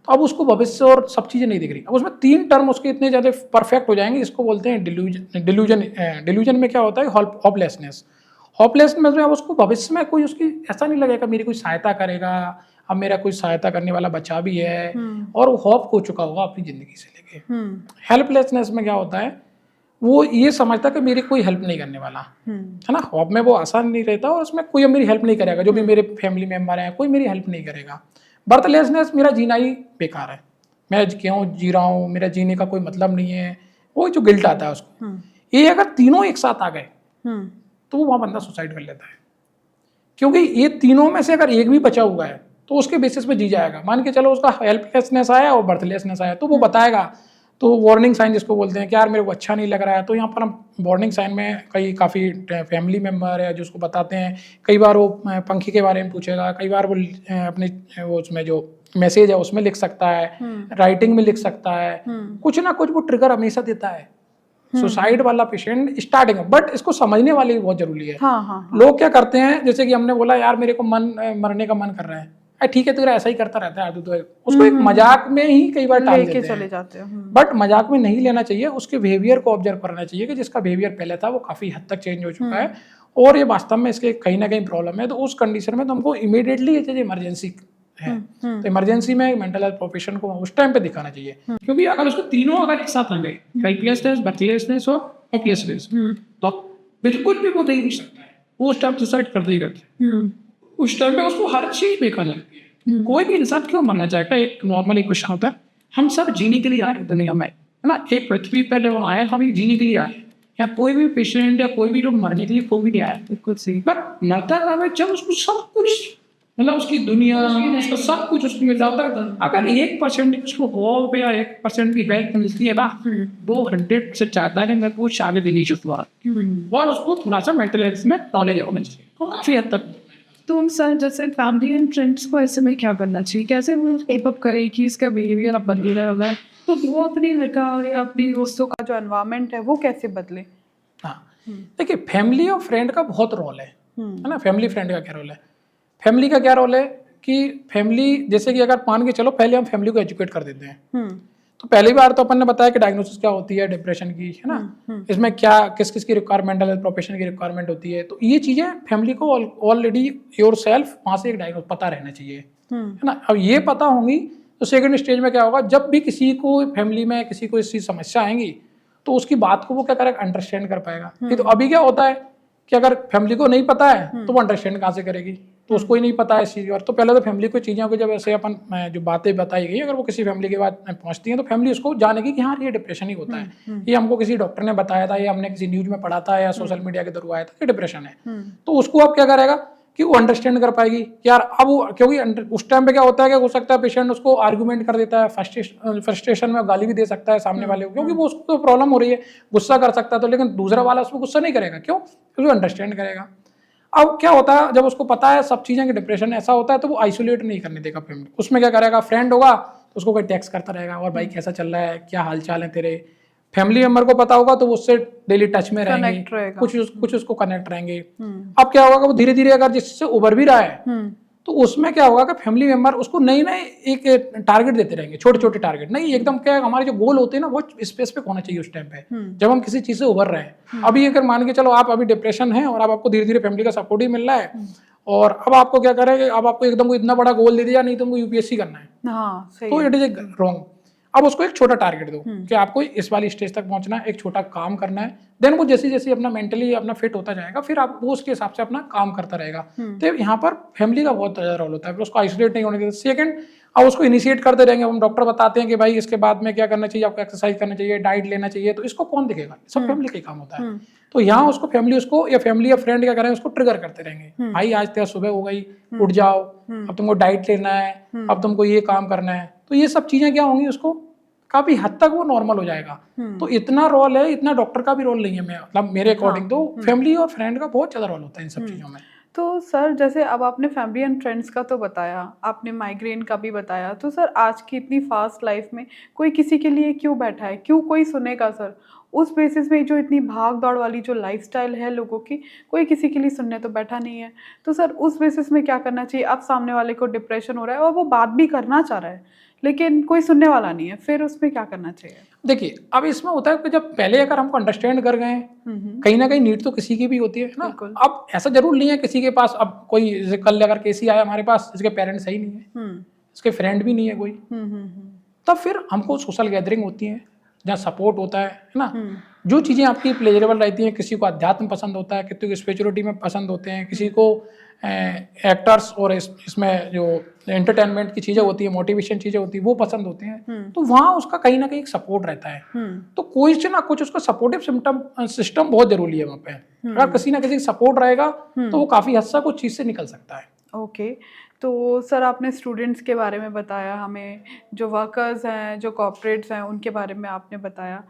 तो अब उसको भविष्य और सब चीज़ें नहीं दिख रही। अब उसमें 3 टर्म उसके इतने ज़्यादा परफेक्ट हो जाएंगे, इसको बोलते हैं डिल्यूजन में क्या होता है, होपलेसनेस में अब उसको भविष्य में कोई उसकी ऐसा नहीं लगेगा मेरी कोई सहायता करेगा, अब मेरा कोई सहायता करने वाला बच्चा भी है, और वो होप खो चुका होगा अपनी ज़िंदगी से लेके। हेल्पलेसनेस में क्या होता है, वो ये समझता कि मेरी कोई हेल्प नहीं करने वाला, है ना। होप में वो आसान नहीं रहता और उसमें कोई मेरी हेल्प नहीं करेगा, जो भी मेरे फैमिली मेम्बर हैं कोई मेरी हेल्प नहीं करेगा। बर्थलेसनेस, मेरा जीना ही बेकार है, मैं क्यों जी रहा हूँ, मेरा जीने का कोई मतलब नहीं है, वो जो गिल्ट आता है उसको। ये अगर तीनों एक साथ आ गए तो वहाँ बंदा सुसाइड कर लेता है, क्योंकि ये तीनों में से अगर एक भी बचा हुआ है तो उसके बेसिस पे जी जाएगा। मान के चलो उसका हेल्पलेसनेस आया और बर्थलेसनेस आया तो वो बताएगा, तो वार्निंग साइन जिसको बोलते हैं कि यार मेरे को अच्छा नहीं लग रहा है, तो यहाँ पर हम वार्निंग साइन में काफ़ी फैमिली मेम्बर है जो उसको बताते हैं। कई बार वो पंखी के बारे में पूछेगा, कई बार वो अपने वो उसमें जो मैसेज है उसमें लिख सकता है, राइटिंग में लिख सकता है, कुछ ना कुछ वो ट्रिगर हमेशा देता है। सुसाइड वाला पेशेंट स्टार्टिंग, बट इसको समझने वाले भी बहुत जरूरी है। लोग क्या करते हैं, जैसे कि हमने बोला यार मेरे को मरने का मन कर रहा है, ठीक है तेरा ऐसा ही करता रहता है आदू, तो उसको एक मजाक में ही कई बार टाल देते चले जाते हैं, बट मजाक में नहीं लेना चाहिए, उसके बिहेवियर को ऑब्जर्व करना चाहिए कि जिसका बिहेवियर पहले था वो काफी हद तक चेंज हो चुका है और ये वास्तव में इसके कहीं ना कहीं प्रॉब्लम है। तो उस कंडीशन में तो हमको इमीडिएटली इमरजेंसी है, तो इमरजेंसी में मेंटल हेल्थ प्रोफेशन को उस टाइम पे दिखाना चाहिए, क्योंकि अगर उसको तीनों अगर एक साथ आ गए, हेल्पलेसनेस, बर्थलेसनेस और होपलेसनेस, तो बिल्कुल भी वो नहीं हो सकता है, वो उस टाइम सुसाइड कर देगा। उस टाइम पे उसको हर चीज बेकार लगती है। कोई भी इंसान क्यों मरना चाहेगा? एक नॉर्मल एक क्वेश्चन होता है, हम सब जीने के लिए आए हैं दुनिया में, है ना? एक पृथ्वी पर जो आए हम एक जीने के लिए आए हैं। या कोई भी पेशेंट या कोई भी लोग मरने के लिए कोई भी नहीं आया, बिल्कुल सही। बट मरता है जब उसको सब कुछ, मतलब उसकी दुनिया, उसका सब कुछ उसको मिल जाता है। अगर 1% उसको हो या 1% की हेल्प मिलती है ना, वो 100 से चाहता है कि वो शादी देनी शुरुआ, और उसको थोड़ा सा मेंटल हेल्थ में नॉलेज होना चाहिए, तो काफी हद तक। तो सर जैसे फैमिली एंड फ्रेंड्स को ऐसे में क्या करना चाहिए, कैसे वो टेप अप करे कि इसका बिहेवियर अब बदल रहा होगा, तो वो अपने घर का या अपने दोस्तों का का जो एनवायरनमेंट है वो कैसे बदले? हाँ, देखिए फैमिली और फ्रेंड का बहुत रोल है ना? फैमिली फ्रेंड का क्या रोल है? फैमिली का क्या रोल है कि फैमिली, जैसे कि अगर मान के चलो पहले हम फैमिली को एजुकेट कर देते हैं, तो पहली बार तो अपन ने बताया कि डायग्नोसिस क्या होती है डिप्रेशन की, है ना? इसमें क्या किस किस की रिक्वायरमेंट है, प्रोफेशन की रिक्वायरमेंट होती है, तो ये चीजें फैमिली को ऑलरेडी योर सेल्फ वहां से एक डायग्नोस पता रहना चाहिए, है ना? अब ये पता होंगी तो सेकंड स्टेज में क्या होगा, जब भी किसी को फैमिली में किसी को इसी समस्या आएंगी तो उसकी बात को वो क्या करेगा, अंडरस्टैंड कर पाएगा। नहीं तो अभी क्या होता है कि अगर फैमिली को नहीं पता है तो वो अंडरस्टैंड कहाँ से करेगी? तो उसको ही नहीं पता है इस चीज़। और तो पहले तो फैमिली को चीज़ों को जब ऐसे अपन जो बातें बताई गई, अगर वो किसी फैमिली के बाद पहुंचती हैं तो फैमिली उसको जानेगी कि हाँ ये डिप्रेशन ही होता है, ये हमको किसी डॉक्टर ने बताया था, ये हमने किसी न्यूज में पढ़ा था या सोशल मीडिया के थ्रू आया था, ये डिप्रेशन है। तो उसको अब क्या करेगा कि वो अंडरस्टैंड कर पाएगी कि यार अब वो, क्योंकि उस टाइम पे क्या होता है कि हो सकता है पेशेंट उसको आर्गुमेंट कर देता है, फ्रस्ट्रेशन में गाली भी दे सकता है सामने वाले को, क्योंकि वो उसको तो प्रॉब्लम हो रही है, गुस्सा कर सकता है। तो लेकिन दूसरा वाला उसको गुस्सा नहीं करेगा, क्यों? क्योंकि वो अंडरस्टैंड करेगा। अब क्या होता है, जब उसको पता है सब चीजें कि डिप्रेशन ऐसा होता है, तो वो आइसोलेट नहीं करने देगा फैमिली। उसमें क्या करेगा, फ्रेंड होगा तो उसको कोई टेक्स्ट करता रहेगा, और भाई कैसा चल रहा है, क्या हाल चाल है तेरे। फैमिली मेंबर को पता होगा तो वो उससे डेली टच में रहेंगे, कुछ उसको कनेक्ट रहेंगे। अब क्या होगा, वो धीरे धीरे अगर जिससे उभर भी रहा है तो उसमें क्या होगा कि फैमिली मेंबर उसको नई नई एक टारगेट देते रहेंगे, छोटे छोटे टारगेट नहीं, एकदम क्या हमारे जो गोल होते हैं ना वो स्पेसिफिक होना चाहिए उस टाइम पे जब हम किसी चीज से उभर रहे हैं। अभी अगर मान के चलो आप अभी डिप्रेशन है और अब आपको धीरे धीरे फैमिली का सपोर्ट ही मिल रहा है, और अब आपको क्या करेंगे, अब आपको एकदम को इतना बड़ा गोल दे दिया, नहीं तुमको यूपीएससी करना है, हाँ, सही तो इट इज रॉन्ग। अब उसको एक छोटा टारगेट दो कि आपको इस वाली स्टेज तक पहुंचना है, एक छोटा काम करना है, देन वो जैसे जैसे अपना मेंटली अपना फिट होता जाएगा, फिर आप वो उसके हिसाब से अपना काम करता रहेगा। तो यहाँ पर फैमिली का बहुत ज़्यादा रोल होता है, फिर उसको आइसोलेट नहीं होने देते। सेकंड, अब उसको इनिशिएट करते रहेंगे, हम डॉक्टर बताते हैं कि भाई इसके बाद में क्या करना चाहिए, आपको एक्सरसाइज करना चाहिए, डाइट लेना चाहिए, तो इसको कौन दिखेगा? सब फैमिली का ही काम होता है। तो यहाँ उसको फैमिली उसको या फैमिली या फ्रेंड क्या करें, उसको ट्रिगर करते रहेंगे, भाई आज तेरा सुबह हो गई, उठ जाओ, अब तुमको डाइट लेना है, अब तुमको ये काम करना है। तो ये सब चीजें क्या होंगी, उसको काफी हद तक वो नॉर्मल हो जाएगा। तो इतना रोल है, इतना डॉक्टर का भी रोल नहीं है, मतलब मेरे अकॉर्डिंग तो फैमिली और फ्रेंड का बहुत ज्यादा रोल होता है इन सब चीजों में। तो सर जैसे अब आपने फैमिली एंड फ्रेंड्स का तो बताया, आपने माइग्रेन का भी बताया, तो सर आज की इतनी फास्ट लाइफ में कोई किसी के लिए क्यों बैठा है, क्यों कोई सुनेगा सर? उस बेसिस में जो इतनी भाग दौड़ वाली जो लाइफस्टाइल है लोगों की, कोई किसी के लिए सुनने तो बैठा नहीं है। तो सर उस बेसिस में क्या करना चाहिए? अब सामने वाले को डिप्रेशन हो रहा है और वो बात भी करना चाह रहा है लेकिन कोई सुनने वाला नहीं है, फिर उसमें क्या करना चाहिए? देखिए अब इसमें होता है कि जब पहले अगर हमको अंडरस्टैंड कर गए, कहीं ना कहीं नीड तो किसी की भी होती है ना। अब ऐसा जरूर नहीं है किसी के पास, अब कोई जैसे कल अगर केसी आया हमारे पास, इसके पेरेंट्स सही नहीं है, इसके फ्रेंड भी नहीं है कोई, तब फिर हमको सोशल गैदरिंग होती है जहाँ सपोर्ट होता है ना। जो चीज़ें आपकी प्लेजरेबल रहती हैं, किसी को अध्यात्म पसंद होता है, किसी को स्पिरिचुअलिटी में पसंद होते हैं, किसी को एक्टर्स और इसमें जो एंटरटेनमेंट की चीज़ें होती है, मोटिवेशन चीज़ें होती है, वो पसंद होते हैं। तो वहाँ उसका कहीं ना कहीं एक सपोर्ट रहता है। तो कुछ ना कुछ उसका सपोर्टिव सिस्टम बहुत जरूरी है वहाँ पे। अगर किसी ना किसी सपोर्ट रहेगा तो वो काफ़ी हद तक उस चीज़ से निकल सकता है। ओके, तो सर आपने स्टूडेंट्स के बारे में बताया हमें, जो वर्कर्स हैं, जो कॉर्पोरेट्स हैं, उनके बारे में आपने बताया।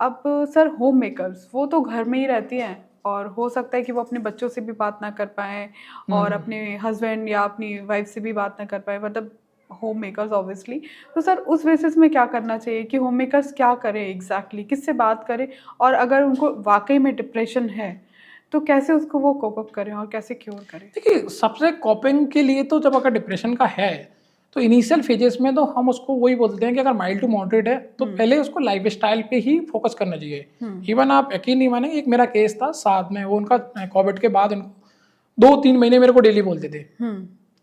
अब सर होम मेकर्स, वो तो घर में ही रहती हैं और हो सकता है कि वो अपने बच्चों से भी बात ना कर पाएँ और अपने हस्बैंड या अपनी वाइफ से भी बात ना कर पाएँ, मतलब होम मेकर्स ऑब्वियसली। तो सर उस बेसिस में क्या करना चाहिए कि होम मेकर्स क्या करें एग्जैक्टली, किससे बात करें, और अगर उनको वाकई में डिप्रेशन है तो कैसे उसको वो कोप अप करें और कैसे क्योर करें? देखिए सबसे कॉपिंग के लिए तो जब अगर डिप्रेशन का है तो इनिशियल फेजेस में तो हम उसको वही बोलते हैं कि अगर माइल्ड टू मॉडरेट है तो पहले उसको लाइफ स्टाइल पे ही फोकस करना चाहिए। इवन आप यकीन नहीं मानेंगे, एक मेरा केस था साथ में, वो उनका कोविड के बाद उनको 2-3 महीने मेरे को डेली बोलते थे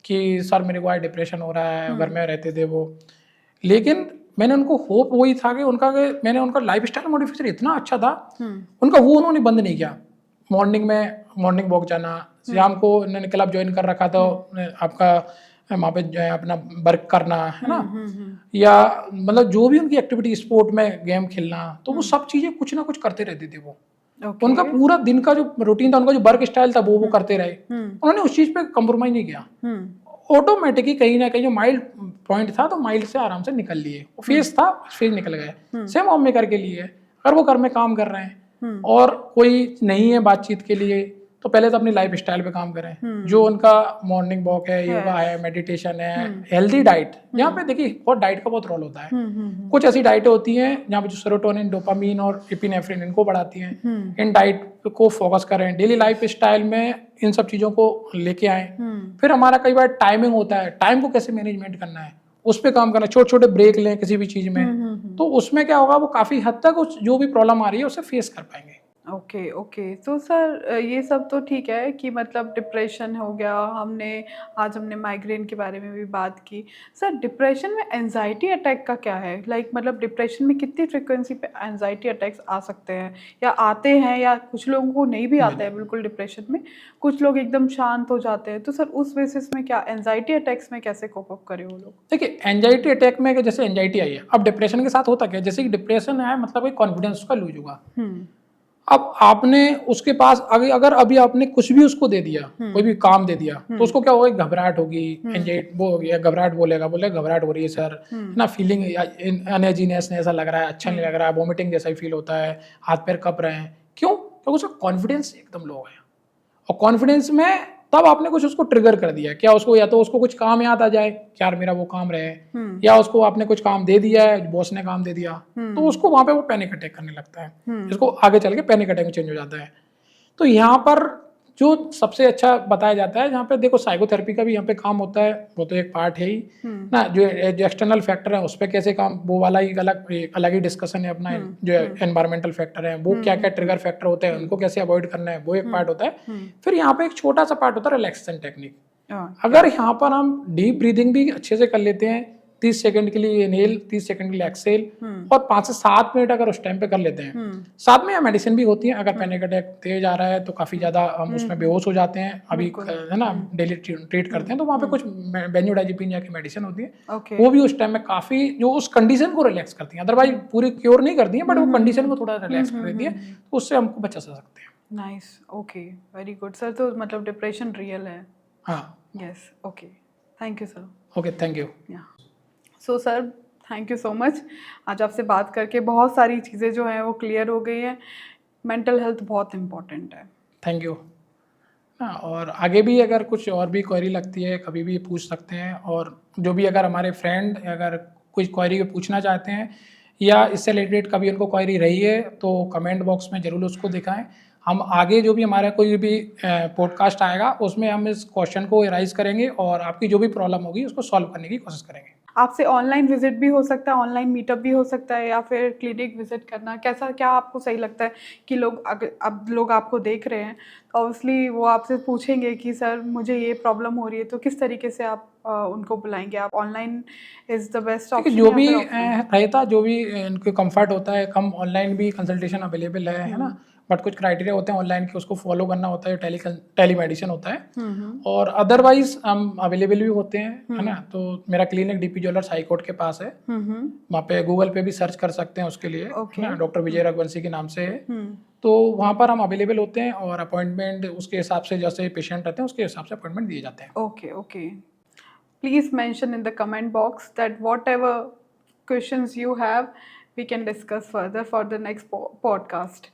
कि सर मेरे को आज डिप्रेशन हो रहा है, घर में रहते थे वो। लेकिन मैंने उनको होप वही था कि मैंने उनका लाइफ स्टाइल मॉडिफिकेशन इतना अच्छा था, उनका वो उन्होंने बंद नहीं किया। मॉर्निंग वॉक जाना, शाम को इन्होंने क्लब ज्वाइन कर रखा तो आपका वहाँ पे जो है अपना वर्क करना है ना, या मतलब जो भी उनकी एक्टिविटी स्पोर्ट में गेम खेलना, तो वो सब चीजें कुछ ना कुछ करते रहते थे वो। ओके। उनका पूरा दिन का जो रूटीन था, उनका जो वर्क स्टाइल था वो करते रहे, उन्होंने उस चीज पे कम्प्रोमाइज नहीं किया। ऑटोमेटिकली कहीं ना कहीं जो माइल्ड पॉइंट था तो माइल्ड से आराम से निकल लिए, फेज था फेज निकल गए। सेम होम मेकर के लिए अगर वो घर में काम कर रहे हैं और कोई नहीं है बातचीत के लिए, तो पहले तो अपनी लाइफ स्टाइल पे काम करें। जो उनका मॉर्निंग वॉक है, योगा है, मेडिटेशन है, हेल्दी डाइट, यहाँ पे देखिए बहुत डाइट का बहुत रोल होता है। कुछ ऐसी डाइटें होती हैं जहाँ पे जो सेरोटोनिन, डोपामीन और एपिनेफ्रिन इनको बढ़ाती हैं। इन डाइट को फोकस करें, डेली लाइफ स्टाइल में इन सब चीज़ों को लेके आएँ। फिर हमारा कई बार टाइमिंग होता है, टाइम को कैसे मैनेजमेंट करना है उस पर काम करना, छोटे छोटे ब्रेक लें किसी भी चीज़ में, तो उसमें क्या होगा वो काफ़ी हद तक उस जो भी प्रॉब्लम आ रही है उसे फेस कर पाएंगे। Okay okay. तो सर ये सब तो ठीक है कि मतलब डिप्रेशन हो गया, आज हमने माइग्रेन के बारे में भी बात की। सर डिप्रेशन में एंजाइटी अटैक का क्या है? मतलब डिप्रेशन में कितनी फ्रिक्वेंसी पे एंजाइटी अटैक्स आ सकते हैं या आते हैं, या कुछ लोगों को नहीं भी आते हैं बिल्कुल डिप्रेशन में, कुछ लोग एकदम शांत हो जाते हैं। तो सर उस बेसिस में क्या एंजाइटी अटैक्स में कैसे कोप अप करें वो लोग? देखिए एंजाइटी अटैक में जैसे एंजाइटी आई है, अब डिप्रेशन के साथ होता क्या है, जैसे कि डिप्रेशन है मतलब एक कॉन्फिडेंस उसका लूज होगा। अब आपने उसके पास अगर अभी आपने कुछ भी उसको दे दिया, कोई भी काम दे दिया, तो उसको क्या होगा, घबराहट होगी, एंजाइटी वो होगी, घबराहट बोलेगा घबराहट हो रही है सर, ना फीलिंग अनएजीनेस ऐसा लग रहा है, अच्छा नहीं लग रहा है, वोमिटिंग जैसा ही फील होता है, हाथ पैर कप रहे हैं। क्यों? क्योंकि उसका कॉन्फिडेंस एकदम लो है, और कॉन्फिडेंस में तब आपने कुछ उसको ट्रिगर कर दिया, क्या उसको या तो उसको कुछ काम याद आ जाए कि यार मेरा वो काम रहे, या उसको आपने कुछ काम दे दिया है, बॉस ने काम दे दिया, तो उसको वहां पे वो पैनिक अटैक करने लगता है, जिसको आगे चल के पैनिक अटैक में चेंज हो जाता है। तो यहाँ पर जो सबसे अच्छा बताया जाता है, जहाँ पे देखो साइकोथेरेपी का भी यहाँ पे काम होता है, वो तो एक पार्ट है ही ना, जो एक्सटर्नल फैक्टर है उस पर कैसे काम, वो वाला ही अलग ही डिस्कशन है अपना। जो एनवायरमेंटल फैक्टर है वो क्या क्या ट्रिगर फैक्टर होते हैं, उनको कैसे अवॉइड करना है, वो एक पार्ट होता है। फिर यहाँ पे एक छोटा सा पार्ट होता है रिलैक्सेशन टेक्निक। अगर यहाँ पर हम डीप ब्रीदिंग भी अच्छे से कर लेते हैं, 30 सेकंड के लिए इनहेल, 30 सेकंड के लिए एक्सेल, और 5 से 7 मिनट अगर उस टाइम पे कर लेते हैं, साथ में यहाँ मेडिसिन भी होती है। अगर पैनिक अटैक तेज आ रहा है तो काफी ज्यादा हम उसमें बेहोश हो जाते हैं, अभी है ना डेली ट्रीट करते हैं, तो वहाँ पे कुछ बेंजोडाइजेपिन की मेडिसिन होती है, वो भी उस टाइम में काफी जो उस कंडीशन को रिलैक्स करती है। अदरवाइज पूरी क्योर नहीं करती है, बट वो कंडीशन को थोड़ा रिलैक्स कर देती है, तो उससे हमको बचा सकते हैं। Nice, okay, very good sir. तो मतलब डिप्रेशन रियल है? हाँ, yes, okay, thank you sir. Okay, thank you. So sir thank you so much, आज आपसे बात करके बहुत सारी चीज़ें जो हैं वो क्लियर हो गई हैं। मेंटल हेल्थ बहुत इम्पॉर्टेंट है। Thank you. और आगे भी अगर कुछ और भी क्वेरी लगती है कभी भी पूछ सकते हैं, और जो भी अगर हमारे फ्रेंड अगर कोई क्वेरी पूछना चाहते हैं या इससे रिलेटेड कभी उनको क्वेरी रही है तो कमेंट बॉक्स में ज़रूर उसको दिखाएं। हम आगे जो भी हमारा कोई भी पॉडकास्ट आएगा उसमें हम इस क्वेश्चन को राइज करेंगे और आपकी जो भी प्रॉब्लम होगी उसको सॉल्व करने की कोशिश करेंगे। आपसे ऑनलाइन विजिट भी हो सकता है, ऑनलाइन मीटअप भी हो सकता है, या फिर क्लिनिक विजिट करना, कैसा क्या आपको सही लगता है कि अब लोग आपको देख रहे हैं तो ऑब्वियसली वो आपसे पूछेंगे कि सर मुझे ये प्रॉब्लम हो रही है, तो किस तरीके से आप उनको बुलाएंगे? आप online is the best option? जो भी रहता, जो भी इनको कंफर्ट होता है, कम ऑनलाइन भी कंसल्टेशन अवेलेबल है ना, बट कुछ क्राइटेरिया होते हैं ऑनलाइन के, उसको फॉलो करना होता है, टेली मेडिसिन होता है, और अदरवाइज हम अवेलेबल भी होते हैं, है ना। तो मेरा clinic DP jewellers high court के पास है, वहाँ पे गूगल पे भी सर्च कर सकते हैं उसके लिए, ना, डॉक्टर विजय रघुवंशी के नाम से है। तो वहाँ पर हम अवेलेबल होते हैं और अपॉइंटमेंट उसके हिसाब से, जैसे पेशेंट रहते हैं उसके हिसाब से अपॉइंटमेंट दिए जाते हैं। Okay okay, please mention in the comment box that whatever questions you have we can discuss further for the next podcast.